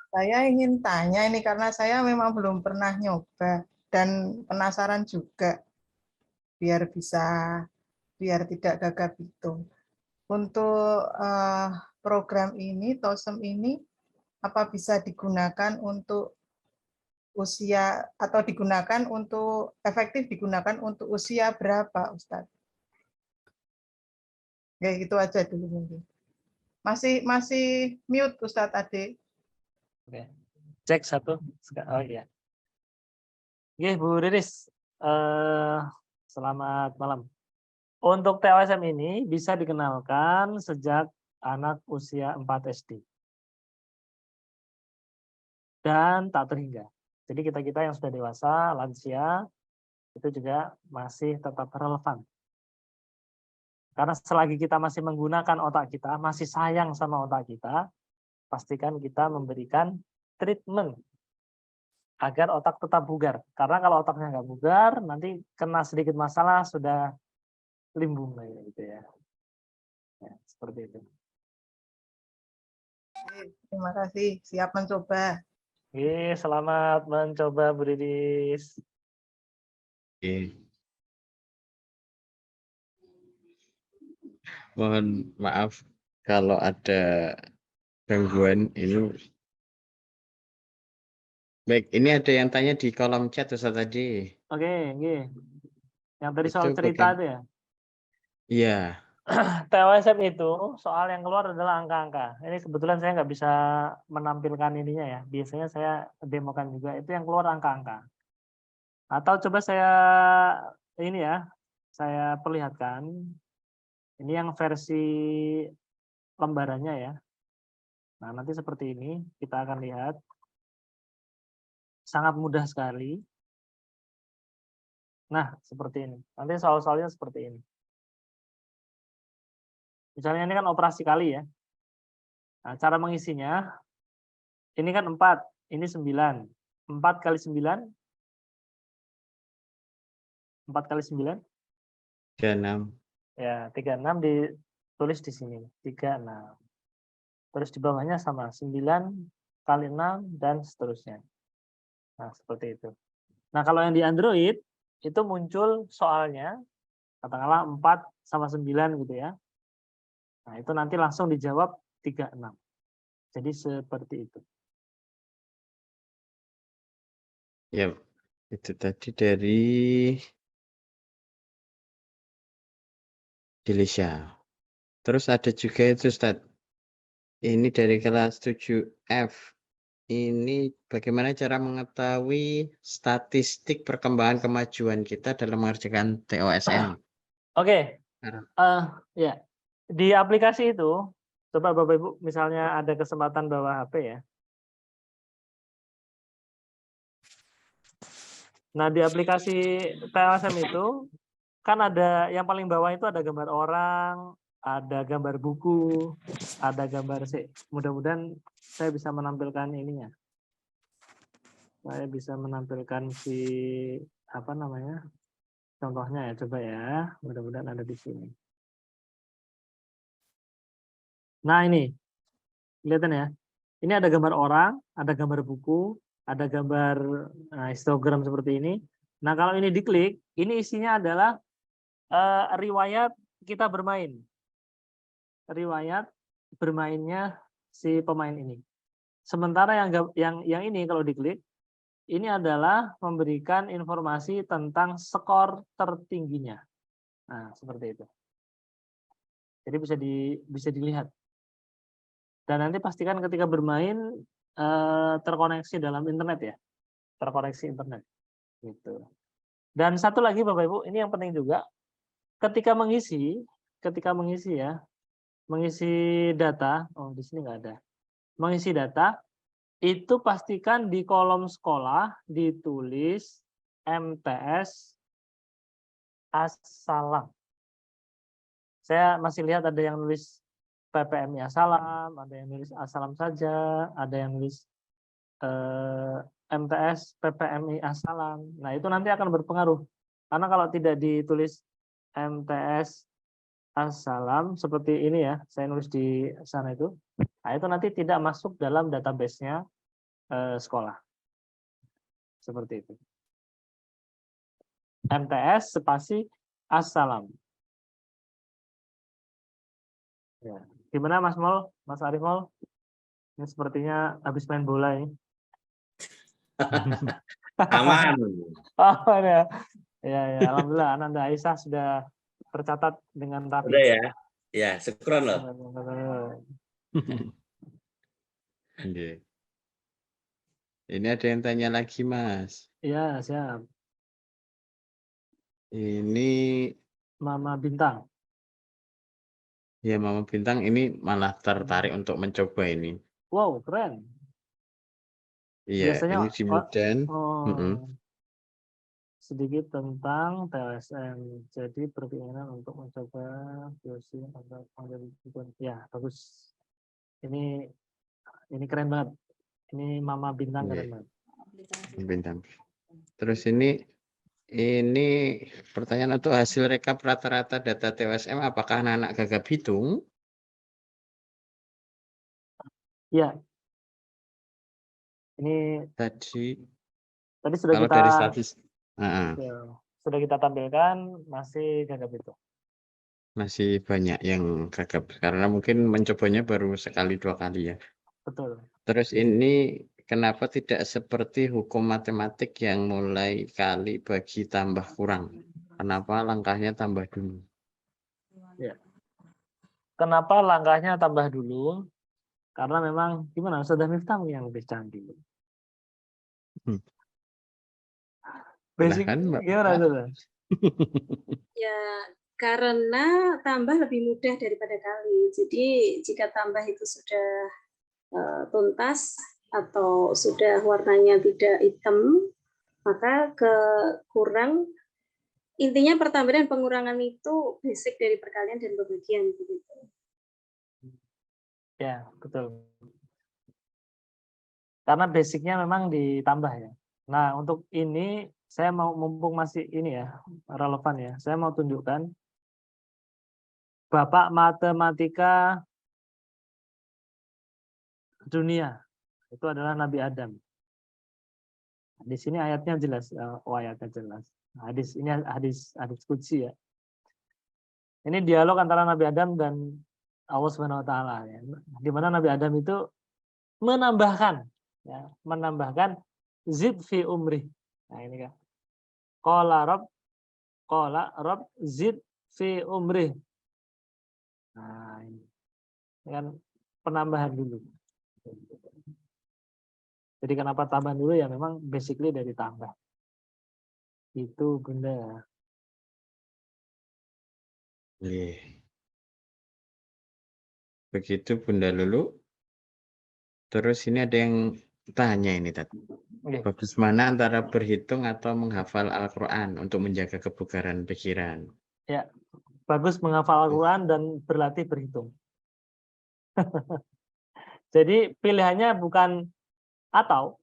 Saya ingin tanya ini karena saya memang belum pernah nyoba dan penasaran juga biar tidak gagap hitung. Untuk program ini, TOSM ini, apa bisa digunakan untuk usia atau efektif digunakan untuk usia berapa, Ustadz? Ya gitu aja dulu mungkin. Masih mute Ustadz Ade. Oke. Cek satu. Oh iya. Oke, Bu Riris. Selamat malam. Untuk TOSM ini bisa dikenalkan sejak anak usia 4 SD. Dan tak terhingga. Jadi kita-kita yang sudah dewasa, lansia, itu juga masih tetap relevan. Karena selagi kita masih menggunakan otak kita, masih sayang sama otak kita, pastikan kita memberikan treatment agar otak tetap bugar. Karena kalau otaknya nggak bugar, nanti kena sedikit masalah sudah limbung gitu ya. Ya, seperti itu. Terima kasih, siap mencoba. Oke, selamat mencoba Bu Riris. Oke. Mohon maaf kalau ada gangguan ini. Baik, ini ada yang tanya di kolom chat Ustaz tadi. Oke, yang tadi soal Itu cerita itu ya. Iya. TOSM itu soal yang keluar adalah angka-angka. Ini kebetulan saya nggak bisa menampilkan ininya ya. Biasanya saya demokan juga. Itu yang keluar angka-angka. Atau coba saya perlihatkan. Ini yang versi lembarannya ya. Nah, nanti seperti ini kita akan lihat. Sangat mudah sekali. Nah, seperti ini. Nanti soal-soalnya seperti ini. Misalnya ini kan operasi kali ya. Nah, cara mengisinya, ini kan 4, ini 9. 4 kali 9. 4 kali 9. 36. Ya, 36 ditulis di sini. 36. Terus di bawahnya sama, 9 kali 6 dan seterusnya. Nah, seperti itu. Nah, kalau yang di Android itu muncul soalnya katakanlah 4/9 gitu ya. Nah, itu nanti langsung dijawab 36. Jadi seperti itu. Ya, itu tadi dari Delisha. Terus ada juga itu Ustaz. Ini dari kelas 7F. Ini bagaimana cara mengetahui statistik perkembangan kemajuan kita dalam mengerjakan TOSN? Oke. Karena- Ya. Di aplikasi itu, coba Bapak Ibu misalnya ada kesempatan bawa HP ya. Nah, di aplikasi TLSM itu kan ada yang paling bawah itu ada gambar orang, ada gambar buku, ada gambar mudah-mudahan saya bisa menampilkan ininya. Saya bisa menampilkan si apa namanya? Contohnya ya, coba ya. Mudah-mudahan ada di sini. Nah, ini. Kelihatan ya. Ini ada gambar orang, ada gambar buku, ada gambar histogram seperti ini. Nah, kalau ini diklik, ini isinya adalah riwayat kita bermain. Riwayat bermainnya si pemain ini. Sementara yang ini kalau diklik, ini adalah memberikan informasi tentang skor tertingginya. Nah, seperti itu. Jadi bisa dilihat. Dan nanti pastikan ketika bermain terkoneksi dalam internet ya. Terkoneksi internet. Gitu. Dan satu lagi Bapak Ibu, ini yang penting juga. Ketika mengisi ya, mengisi data, oh di sini nggak ada. Mengisi data, itu pastikan di kolom sekolah ditulis MTS Assalam. Saya masih lihat ada yang nulis PPMI Assalam, ada yang nulis Assalam saja, ada yang nulis MTS PPMI Assalam. Nah, itu nanti akan berpengaruh. Karena kalau tidak ditulis MTS Assalam seperti ini ya, saya nulis di sana itu. Nah, itu nanti tidak masuk dalam database-nya sekolah. Seperti itu. MTS spasi Assalam. Ya. Gimana Mas Mol? Mas Arif Mol? Ini sepertinya habis main bola ini. Aman. Oh ya. Ya, alhamdulillah Ananda Aisyah sudah tercatat dengan rapi. Udah ya. Ya, syukron loh. Oke. Ini ada yang tanya lagi, Mas. Iya, siap. Ini Mama Bintang. ya Mama Bintang ini malah tertarik untuk mencoba ini. Wow, keren. Iya, Biasanya ini di Medan. Sedikit tentang TLSM. Jadi berkeinginan untuk mencoba biosi atau ya, bagus. Ini keren banget. Ini Mama Bintang keren banget. Bintang. Terus ini pertanyaan untuk hasil rekap rata-rata data TLSM apakah anak-anak gagap hitung? Ya. Ini Tadi sudah kalau kita dari statistik sudah kita tampilkan, masih gagap itu. masih banyak yang gagap karena mungkin mencobanya baru sekali 2 kali ya. Betul. Terus ini kenapa tidak seperti hukum matematik yang mulai kali bagi tambah kurang? Kenapa langkahnya tambah dulu? Ya. Kenapa langkahnya tambah dulu? Karena memang gimana? Sudah Miftah yang lebih canggih. Basic gimana sudah? Ya, karena tambah lebih mudah daripada kali. Jadi jika tambah itu sudah tuntas atau sudah warnanya tidak hitam, maka kurang. Intinya pertambahan dan pengurangan itu basic dari perkalian dan pembagian begitu. Ya, betul. Karena basicnya memang ditambah ya. Nah, untuk ini saya mau mumpung masih ini ya, relevan ya. Saya mau tunjukkan Bapak Matematika dunia. Itu adalah Nabi Adam. Di sini ayatnya jelas, ayatnya jelas. Hadis ini hadis qudsi ya. Ini dialog antara Nabi Adam dan Allah Subhanahu wa taala ya. Di mana Nabi Adam itu menambahkan ya, menambahkan zid fi umri. Nah, ini kan. Qala rabb zid fi umri. Nah, ini kan penambahan dulu. Jadi kenapa tambahan dulu ya memang basically dari tambah. Itu Bunda. Begitu Bunda Lulu. Terus ini ada yang tanya ini tadi. Bagus mana antara berhitung atau menghafal Al-Quran untuk menjaga kebugaran pikiran? Ya, bagus menghafal Al-Quran dan berlatih berhitung. Jadi pilihannya bukan atau,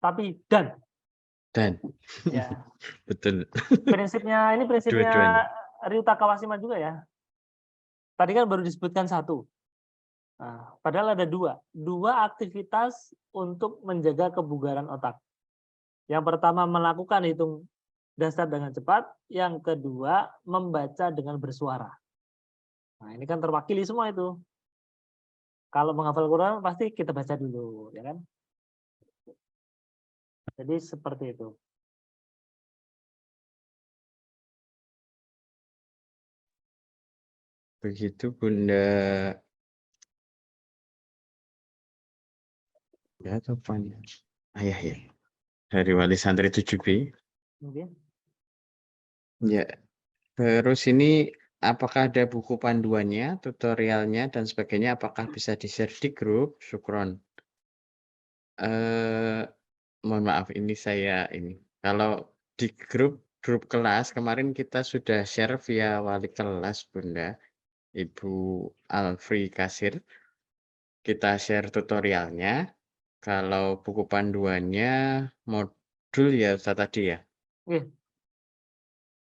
tapi dan. Dan. Ya. Betul. Prinsipnya ini prinsipnya Dua-duanya. Ryuta Kawashima juga ya. Tadi kan baru disebutkan satu. Nah, padahal ada dua aktivitas untuk menjaga kebugaran otak. Yang pertama melakukan hitung dasar dengan cepat, yang kedua membaca dengan bersuara. Nah, ini kan terwakili semua itu. Kalau menghafal Quran pasti kita baca dulu, ya kan? Jadi seperti itu. Begitu Bunda. Ya, apanya? Ayah ya. Dari Wali Santri 7B. Mungkin. Ya. Terus ini apakah ada buku panduannya, tutorialnya dan sebagainya? Apakah bisa di-share di grup? Syukron. Mohon maaf ini saya ini. Kalau di grup kelas kemarin kita sudah share via wali kelas Bunda, Ibu Alfri Kasir. Kita share tutorialnya. Kalau buku panduannya modul ya Ustaz tadi ya.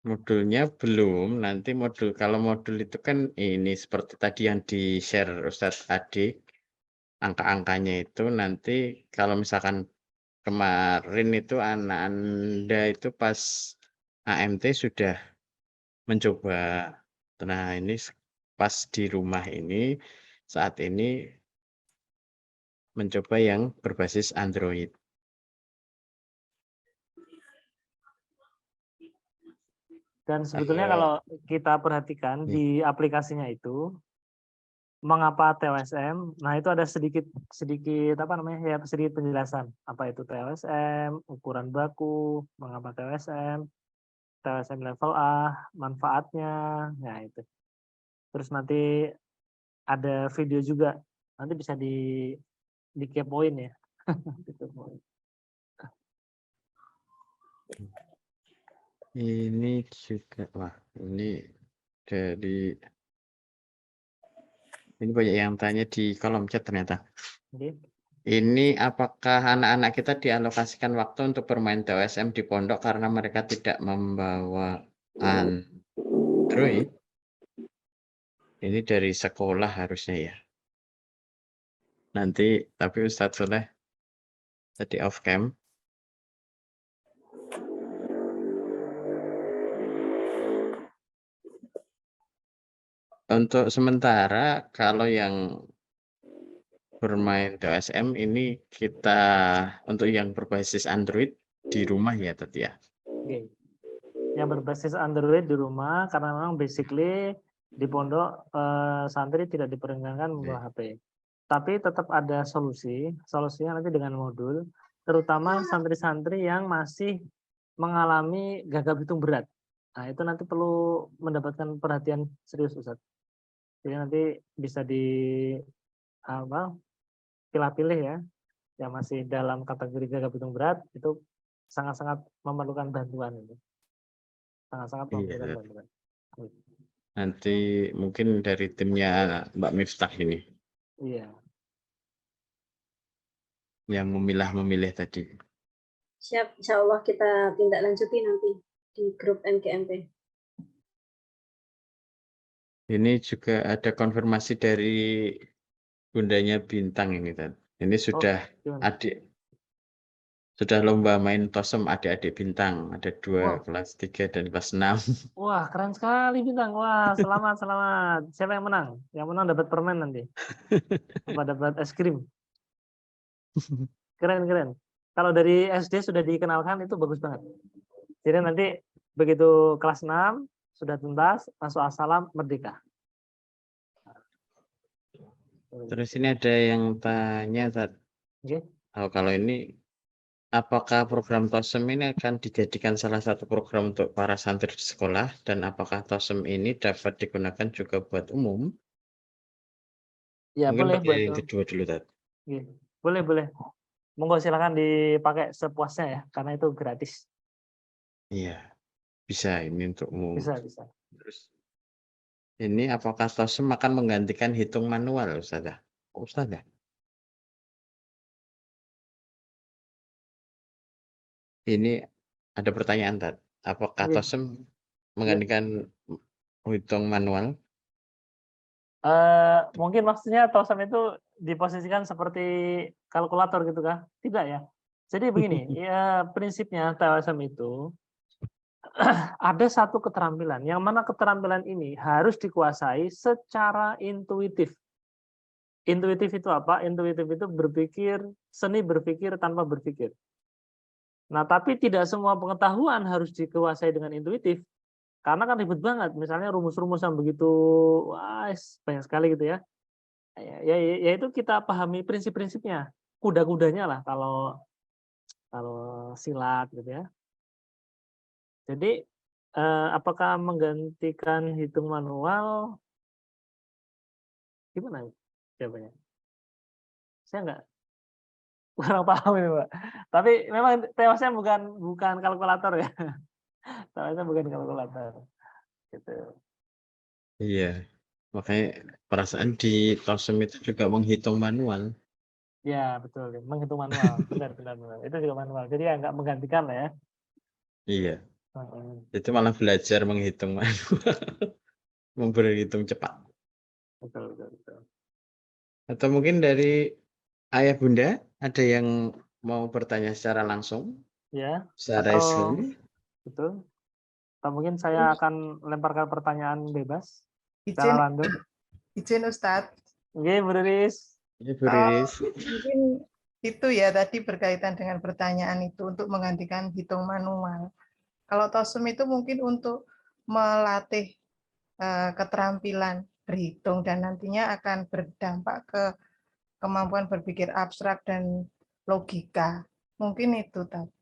Modulnya belum, nanti modul kalau modul itu kan ini seperti tadi yang di-share Ustadz Adik, angka-angkanya itu nanti kalau misalkan kemarin itu anak Anda itu pas AMT sudah mencoba. Nah, ini pas di rumah ini saat ini mencoba yang berbasis Android. Dan sebetulnya kalau kita perhatikan di aplikasinya itu, mengapa TOSM? Nah, itu ada sedikit apa namanya? Ya, sedikit penjelasan. Apa itu TOSM, ukuran baku, mengapa TOSM level A, manfaatnya, ya itu. Terus nanti ada video juga. Nanti bisa dikepoin ya. Ini juga, wah ini dari ini banyak yang tanya di kolom chat ternyata. Ini apakah anak-anak kita dialokasikan waktu untuk bermain TOSM di pondok karena mereka tidak membawa Android? Ini dari sekolah harusnya ya. Nanti tapi Ustadz Soleh tadi off cam. Untuk sementara kalau yang bermain TOSM ini kita untuk yang berbasis Android di rumah ya tadi ya. Oke. Yang berbasis Android di rumah karena memang basically di pondok santri tidak diperkenankan membawa HP. Tapi tetap ada solusinya nanti dengan modul, terutama santri-santri yang masih mengalami gagap hitung berat. Nah, itu nanti perlu mendapatkan perhatian serius Ustaz. Jadi nanti bisa pilih-pilih ya, yang masih dalam kategori gagap hitung berat itu sangat-sangat memerlukan bantuan itu. Sangat-sangat memerlukan bantuan. Nanti mungkin dari timnya Mbak Miftah ini. Iya. Yang memilih tadi. Siap, insya Allah kita tindak lanjuti nanti di grup MGMP. Ini juga ada konfirmasi dari bundanya Bintang ini, Tan. Ini sudah adik Sudah lomba main tosem adik-adik bintang. Ada 2 Wah. kelas 3 dan kelas 6. Wah, keren sekali Bintang. Wah, selamat, selamat. Siapa yang menang? Yang menang dapat permen nanti. Apa dapat es krim? Keren, keren. Kalau dari SD sudah dikenalkan itu bagus banget. Jadi nanti begitu kelas 6 sudah tuntas, masuk assalam, merdeka. Terus ini ada yang tanya, Tat. Oke. Oh, kalau ini, apakah program TOSEM ini akan dijadikan salah satu program untuk para santri di sekolah? Dan apakah TOSEM ini dapat digunakan juga buat umum? Ya, Mungkin boleh pakai buat yang kedua dulu, Tat. Oke. Boleh, boleh. Monggo silakan dipakai sepuasnya ya, karena itu gratis. Iya, bisa ini untuk umum. Bisa, bisa. Terus ini apakah TOSEM akan menggantikan hitung manual, Ustazah? Ustazah? Ini ada pertanyaan, Tat. Apakah Oke. TOSEM menggantikan hitung manual? Mungkin maksudnya TOSEM itu diposisikan seperti kalkulator gitu kah? Tidak ya. Jadi begini, ya prinsipnya TOSEM itu ada satu keterampilan, yang mana keterampilan ini harus dikuasai secara intuitif. Intuitif itu apa? Intuitif itu berpikir, seni berpikir tanpa berpikir. Nah, tapi tidak semua pengetahuan harus dikuasai dengan intuitif. Karena kan ribet banget, misalnya rumus-rumus yang begitu, wah, banyak sekali gitu ya. Yaitu kita pahami prinsip-prinsipnya, kuda-kudanya lah kalau silat gitu ya. Jadi apakah menggantikan hitung manual? Gimana jawabannya? Saya nggak kurang paham ini, Pak. Tapi memang teosnya bukan kalkulator ya. Teosnya bukan kalkulator. Gitu. Iya, makanya perasaan di TOSEM itu juga menghitung manual. Ya, betul. Menghitung manual. Benar, benar, benar. Itu juga manual. Jadi ya nggak menggantikan lah ya. Iya, itu malah belajar menghitung manual, berhitung cepat. Betul, betul, betul. Atau mungkin dari ayah bunda ada yang mau bertanya secara langsung? Ya. Secara Atau Islam? betul. Atau mungkin saya akan lemparkan pertanyaan bebas Izin, secara random. izin Ustadz. Oke, Bu Riris. Ya, Bu Riris. Mungkin itu ya tadi berkaitan dengan pertanyaan itu untuk menggantikan hitung manual. Kalau TOSEM itu mungkin untuk melatih keterampilan berhitung dan nantinya akan berdampak ke kemampuan berpikir abstrak dan logika. Mungkin itu tadi.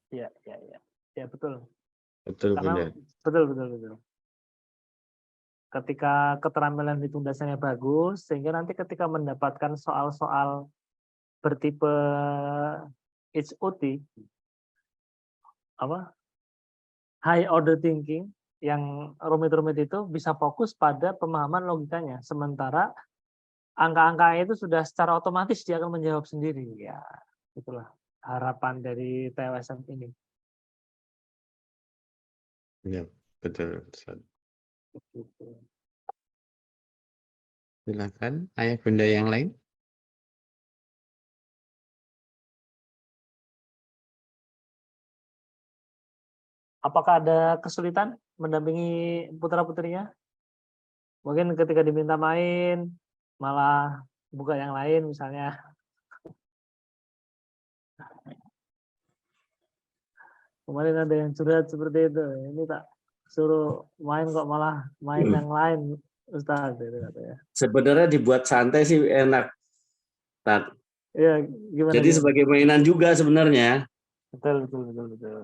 Ya, ya, ya. Ya, betul. Betul, Karena Bunda. betul. Ketika keterampilan hitung dasarnya bagus, sehingga nanti ketika mendapatkan soal-soal bertipe HOT, high order thinking, yang rumit-rumit itu bisa fokus pada pemahaman logikanya. Sementara angka-angka itu sudah secara otomatis dia akan menjawab sendiri. Ya, itulah harapan dari TOSM ini. Ya, betul. Silakan, ayah bunda yang lain. Apakah ada kesulitan mendampingi putra-putrinya? Mungkin ketika diminta main, malah buka yang lain misalnya. Kemarin ada yang curhat seperti itu. Ini tak suruh main kok malah main yang lain, Ustaz. Gitu katanya. Sebenarnya dibuat santai sih enak. Tat. Ya, gimana? Jadi sebagai mainan juga sebenarnya. Betul.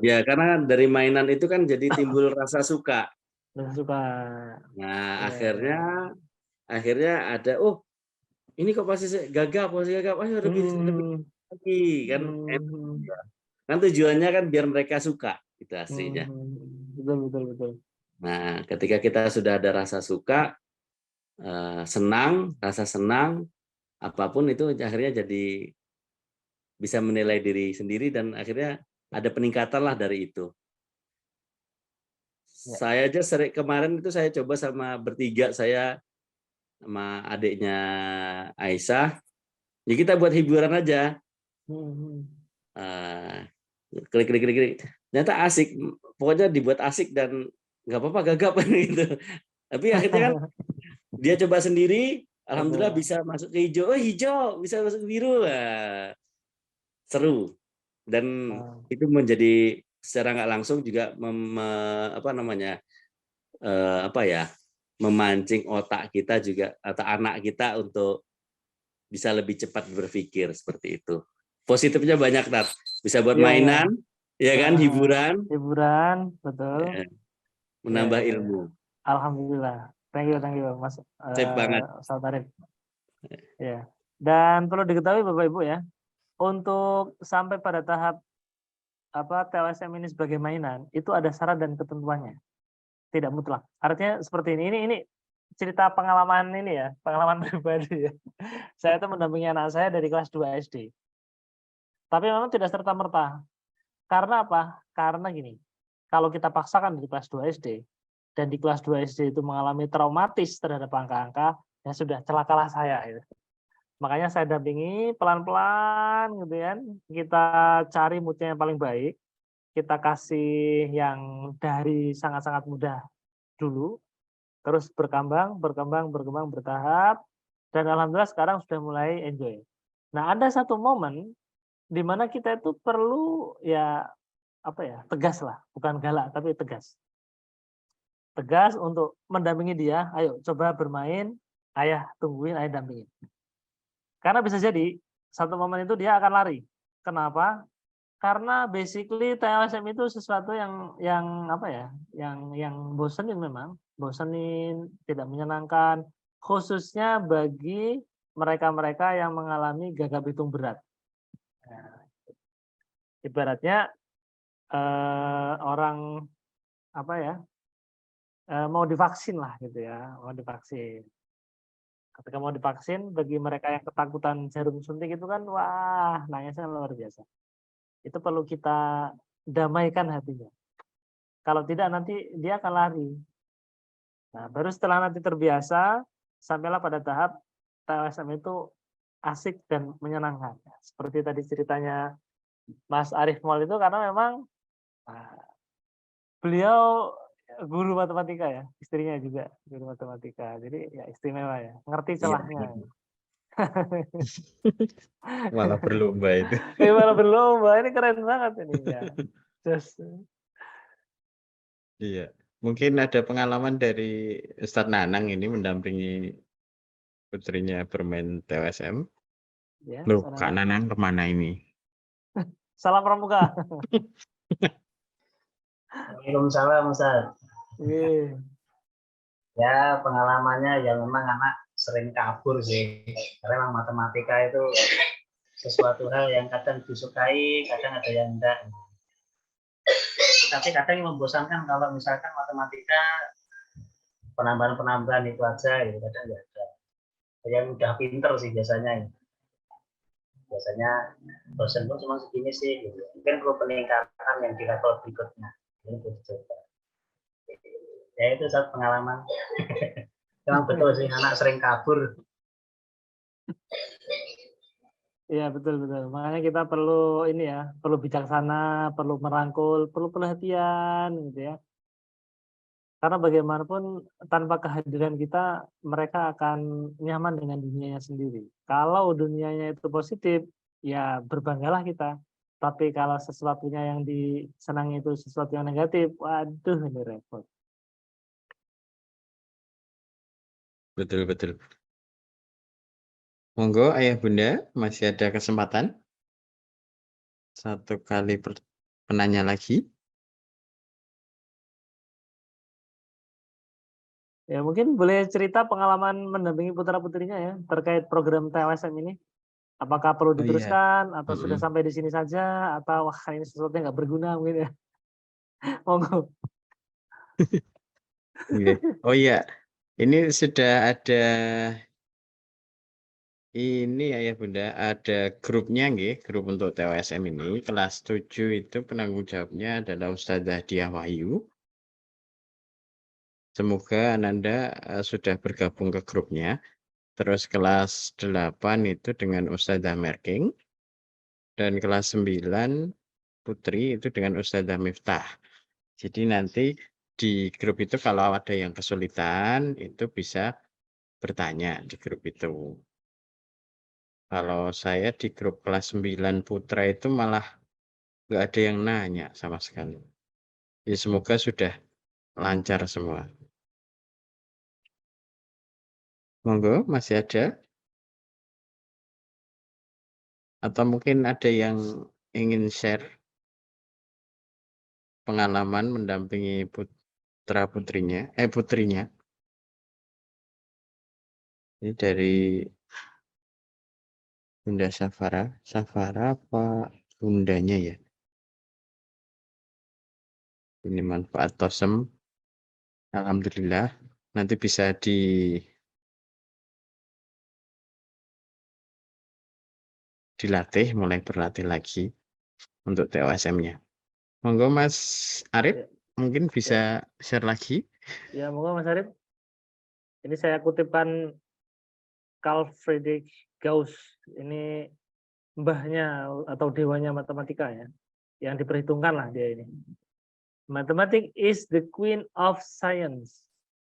Ya, karena dari mainan itu kan jadi timbul rasa suka. Rasa suka. Nah, Ya. akhirnya ada, oh ini kok posisi gagap, ayo lebih lagi kan. Kan tujuannya kan biar mereka suka, itu aslinya. Betul. Nah, ketika kita sudah ada rasa suka, rasa senang, apapun itu akhirnya jadi bisa menilai diri sendiri dan akhirnya ada peningkatan lah dari itu. Ya. Saya aja kemarin itu saya coba sama bertiga, saya sama adiknya Aisyah, Ya kita buat hiburan aja. Hmm. Klik. Ternyata asik. Pokoknya dibuat asik dan nggak apa-apa gagap gitu. Tapi akhirnya kan dia coba sendiri, alhamdulillah bisa masuk ke hijau. Oh hijau, bisa masuk ke biru. Nah, seru. Dan itu menjadi secara nggak langsung juga memancing otak kita juga atau anak kita untuk bisa lebih cepat berpikir seperti itu. Positifnya banyak, Tat. Bisa buat mainan, ya kan, hiburan, Betul. menambah ilmu. Alhamdulillah. Thank you, Mas. Sip banget. Ustaz Arif. Ya. Dan perlu diketahui Bapak Ibu ya, untuk sampai pada tahap TLSM ini sebagai mainan, itu ada syarat dan ketentuannya. Tidak mutlak. Artinya seperti ini. Ini cerita pengalaman ini ya, pengalaman pribadi ya. Saya itu mendampingi anak saya dari kelas 2 SD. Tapi memang tidak serta-merta. Karena apa? Karena gini, kalau kita paksakan di kelas 2 SD, dan di kelas 2 SD itu mengalami traumatis terhadap angka-angka, ya sudah, celakalah saya. Gitu. Makanya saya dampingi pelan-pelan gitu kan, kita cari moodnya yang paling baik, kita kasih yang dari sangat-sangat mudah dulu, terus berkembang bertahap, dan alhamdulillah sekarang sudah mulai enjoy. Nah, ada satu momen di mana kita itu perlu tegas lah, bukan galak tapi tegas. Tegas untuk mendampingi dia, ayo coba bermain, ayah tungguin, ayah dampingin. Karena bisa jadi satu momen itu dia akan lari. Kenapa? Karena basically TLSM itu sesuatu yang bosenin memang, bosenin, tidak menyenangkan, khususnya bagi mereka-mereka yang mengalami gagap hitung berat. Nah, ibaratnya orang mau divaksin lah gitu ya, mau divaksin. Ketika mau divaksin, bagi mereka yang ketakutan jarum suntik itu kan, wah, nangisnya luar biasa. Itu perlu kita damaikan hatinya. Kalau tidak nanti dia akan lari. Nah, baru setelah nanti terbiasa, sampailah pada tahap TLSM itu asik dan menyenangkan. Seperti tadi ceritanya Mas Arif Mol itu karena memang beliau guru matematika ya, istrinya juga guru matematika. Jadi ya istimewa ya, ngerti celahnya. Malah berlomba itu. Malah berlomba, ini keren banget ini ya. Iya, mungkin ada pengalaman dari Ustadz Nanang ini mendampingi putrinya bermain TLSM. Ya, Loh, Kak Nanang kemana ini? Salam pramuka. Waalaikumsalam, Ustaz. Ya, pengalamannya ya memang anak sering kabur sih. Karena memang matematika itu sesuatu hal yang kadang disukai, kadang ada yang enggak. Tapi kadang yang membosankan kalau misalkan matematika penambahan-penambahan itu aja, gitu. Kadang enggak ada. Yang udah pinter sih biasanya. Biasanya dosen pun cuma segini sih. Gitu. Mungkin perlu peningkatan yang di level berikutnya. Ini coba. Ya itu satu pengalaman. Memang betul sih anak sering kabur. Iya betul. Makanya kita perlu perlu bijaksana, perlu merangkul, perlu perhatian gitu ya. Karena bagaimanapun tanpa kehadiran kita, mereka akan nyaman dengan dunianya sendiri. Kalau dunianya itu positif, ya berbanggalah kita. Tapi kalau sesuatunya yang disenangi itu sesuatu yang negatif, waduh ini repot. Betul. Monggo Ayah Bunda, masih ada kesempatan. Satu kali penanya lagi. Ya mungkin boleh cerita pengalaman mendampingi putra-putrinya ya terkait program TLSM ini. Apakah perlu diteruskan atau sudah sampai di sini saja atau wah ini sesuatu yang nggak berguna mungkin ya. Monggo. Oh iya, ini sudah ada ini Ayah Bunda, ada grupnya nggih, grup untuk TLSM ini kelas 7 itu penanggung jawabnya adalah Ustazah Diah Wahyu. Semoga Ananda sudah bergabung ke grupnya. Terus kelas 8 itu dengan Ustadzah Merking. Dan kelas 9 Putri itu dengan Ustadzah Miftah. Jadi nanti di grup itu kalau ada yang kesulitan itu bisa bertanya di grup itu. Kalau saya di grup kelas 9 Putra itu malah nggak ada yang nanya sama sekali. Ya semoga sudah lancar semua. Monggo, masih ada? Atau mungkin ada yang ingin share pengalaman mendampingi putrinya. Ini dari Bunda Safara. Safara apa bundanya ya? Ini manfaat tosem. Alhamdulillah. Nanti bisa dilatih, mulai berlatih lagi untuk TOSM-nya. Monggo Mas Arif, Ya. mungkin bisa share lagi. Ya, moga Mas Arif. Ini saya kutipkan Carl Friedrich Gauss. Ini mbahnya atau dewanya matematika ya. Yang diperhitungkan lah dia ini. Mathematics is the queen of science.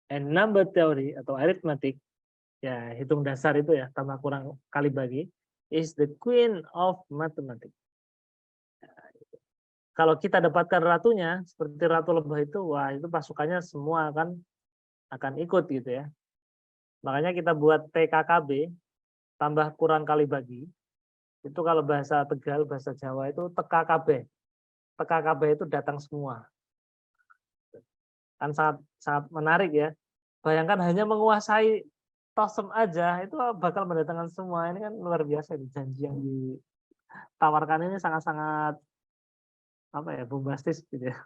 And number theory atau arithmetic, ya hitung dasar itu ya, tambah kurang kali bagi, is the queen of mathematics. Kalau kita dapatkan ratunya, seperti Ratu Lebah itu, wah itu pasukannya semua akan ikut gitu ya. Makanya kita buat TKKB, tambah kurang kali bagi, itu kalau bahasa Tegal, bahasa Jawa itu TKKB. TKKB itu datang semua. Kan sangat menarik ya. Bayangkan hanya menguasai tosem aja itu bakal mendatangkan semua. Ini kan luar biasa nih, janji yang ditawarkan ini sangat-sangat apa ya, bombastis gitu ya.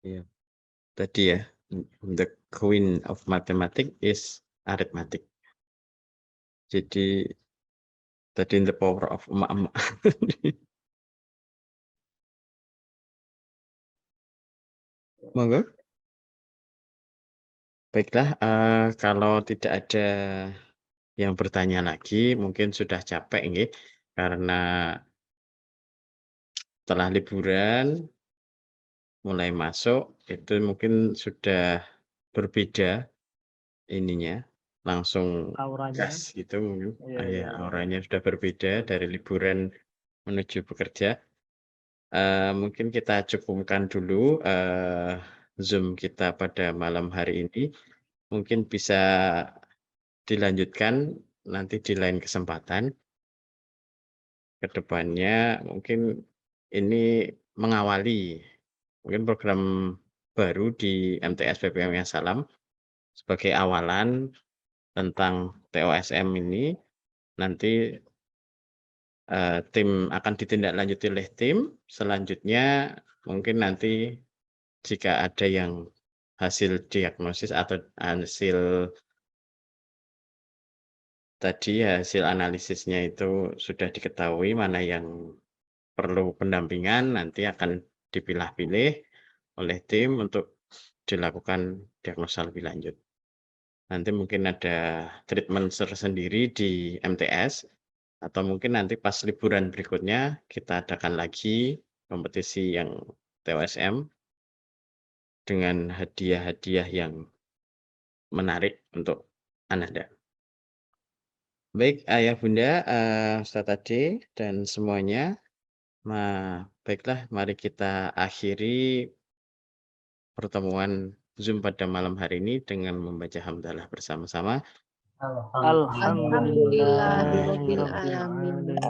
Iya. Tadi ya, the queen of mathematics is arithmetic. Jadi tadi the power of emak-emak. Monggo. Baiklah, kalau tidak ada yang bertanya lagi, mungkin sudah capek nggih, karena setelah liburan mulai masuk itu mungkin sudah berbeda ininya, langsung Auranya. gas gitu mungkin. Iya, Ya, iya. auranya sudah berbeda dari liburan menuju bekerja. Mungkin kita cukupkan dulu Zoom kita pada malam hari ini. Mungkin bisa dilanjutkan nanti di lain kesempatan. Ke depannya mungkin ini mengawali mungkin program baru di MTS PPM Salam sebagai awalan tentang TOSM ini. Nanti tim akan ditindaklanjuti oleh tim. Selanjutnya mungkin nanti jika ada yang hasil diagnosis atau hasil analisisnya itu sudah diketahui mana yang perlu pendampingan, nanti akan dipilah-pilih oleh tim untuk dilakukan diagnosa lebih lanjut. Nanti mungkin ada treatment tersendiri di MTS, atau mungkin nanti pas liburan berikutnya kita adakan lagi kompetisi yang TOSM dengan hadiah-hadiah yang menarik untuk Ananda. Baik, Ayah Bunda, Ustadz Ade, dan semuanya. Baiklah, mari kita akhiri pertemuan Zoom pada malam hari ini dengan membaca hamdalah bersama-sama. Alhamdulillahirobbilalamin.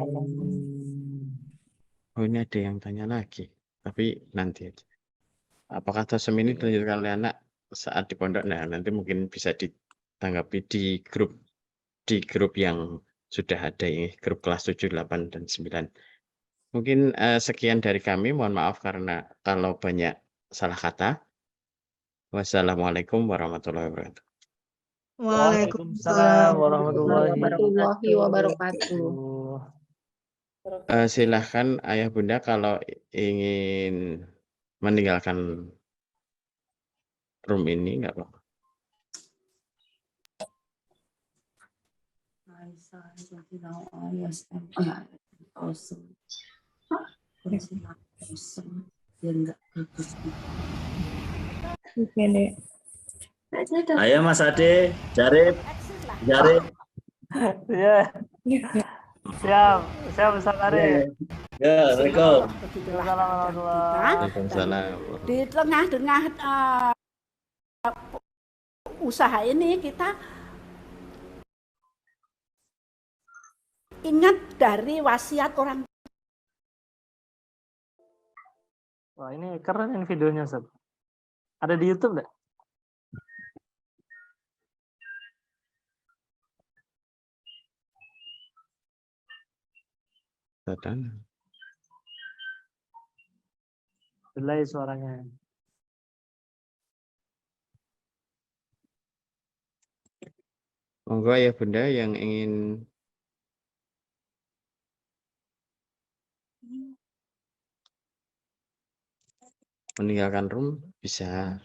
Oh, ini ada yang tanya lagi, tapi nanti aja. Apakah tosem ini dilanjutkan oleh anak saat di pondok? Nah, nanti mungkin bisa ditanggapi di grup yang sudah ada ini, grup kelas 7, 8, dan 9. Mungkin sekian dari kami. Mohon maaf karena kalau banyak salah kata. Wassalamualaikum warahmatullahi wabarakatuh. Waalaikumsalam warahmatullahi wabarakatuh. wabarakatuh. Silahkan Ayah Bunda kalau ingin meninggalkan room ini nggak apa-apa. Oke deh. Ayo Mas Ade, Jarib. Iya, siap Ustaz Arif. Ya, Assalamualaikum. Assalamualaikum warahmatullahi Waalaikumsalam. Di tengah-tengah usaha ini kita ingat dari wasiat orang. Wah, ini keren ini videonya, Ustaz. Ada di YouTube nggak? Delay suaranya. Monggo ya Bunda yang ingin meninggalkan room bisa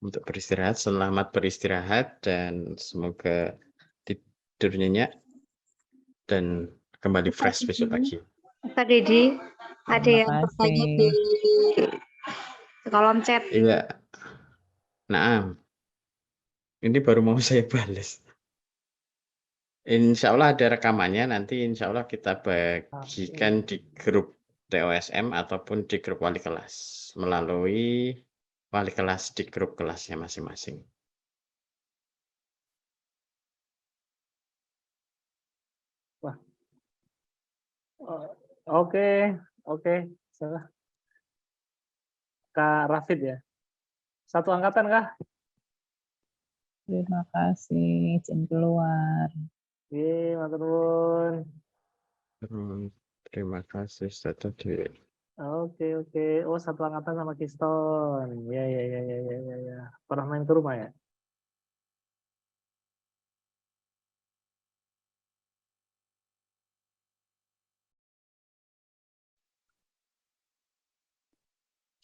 untuk beristirahat. Selamat beristirahat dan semoga tidur nyenyak dan kembali fresh besok pagi. Pak Dedi, ada yang bertanya di kolom chat. Iya. Nah, ini baru mau saya balas. Insya Allah ada rekamannya, nanti insya Allah kita bagikan di grup TOSM ataupun di grup wali kelas melalui wali kelas di grup kelasnya masing-masing. Wah. Oke. Salah. Kak Rafid ya. Satu angkatan kah? Terima kasih, izin keluar. Iya, matur nuwun. Terima kasih Ustaz Tadi. Oke. Oh, satu angkatan sama Kiston. Ya. Pernah main ke rumah ya?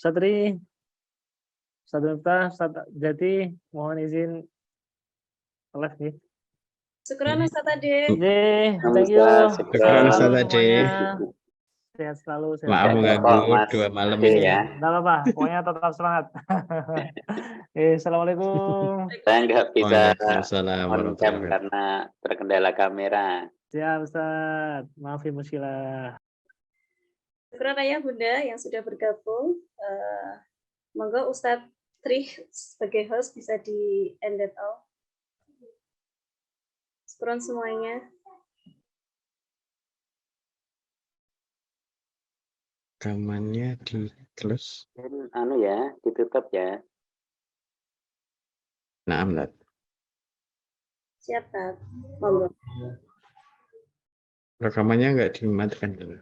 Satri, Ustaz Miftah, Ustaz Jati, mohon izin live nih. Syukran Ustaz Ade. Thank you. Syukran Ustaz Ade. Sehat selalu. Maaf mengganggu 2 malam ini ya. Nggak apa-apa, pokoknya tetap semangat. Assalamualaikum. Saya nggak bisa Waalaikumsalam on-cam warahmatullahi karena terkendala kamera. Siap Ustaz, maaf ya musilah. Syukran Ayah Bunda yang sudah bergabung. Monggo Ustadz Tri sebagai host bisa di end it all. Syukran semuanya. Rekamannya di close. Anu ya, ditutup ya. Nah, Amlat. Siap, Tat. Monggo. Rekamannya nggak dimatikan dulu.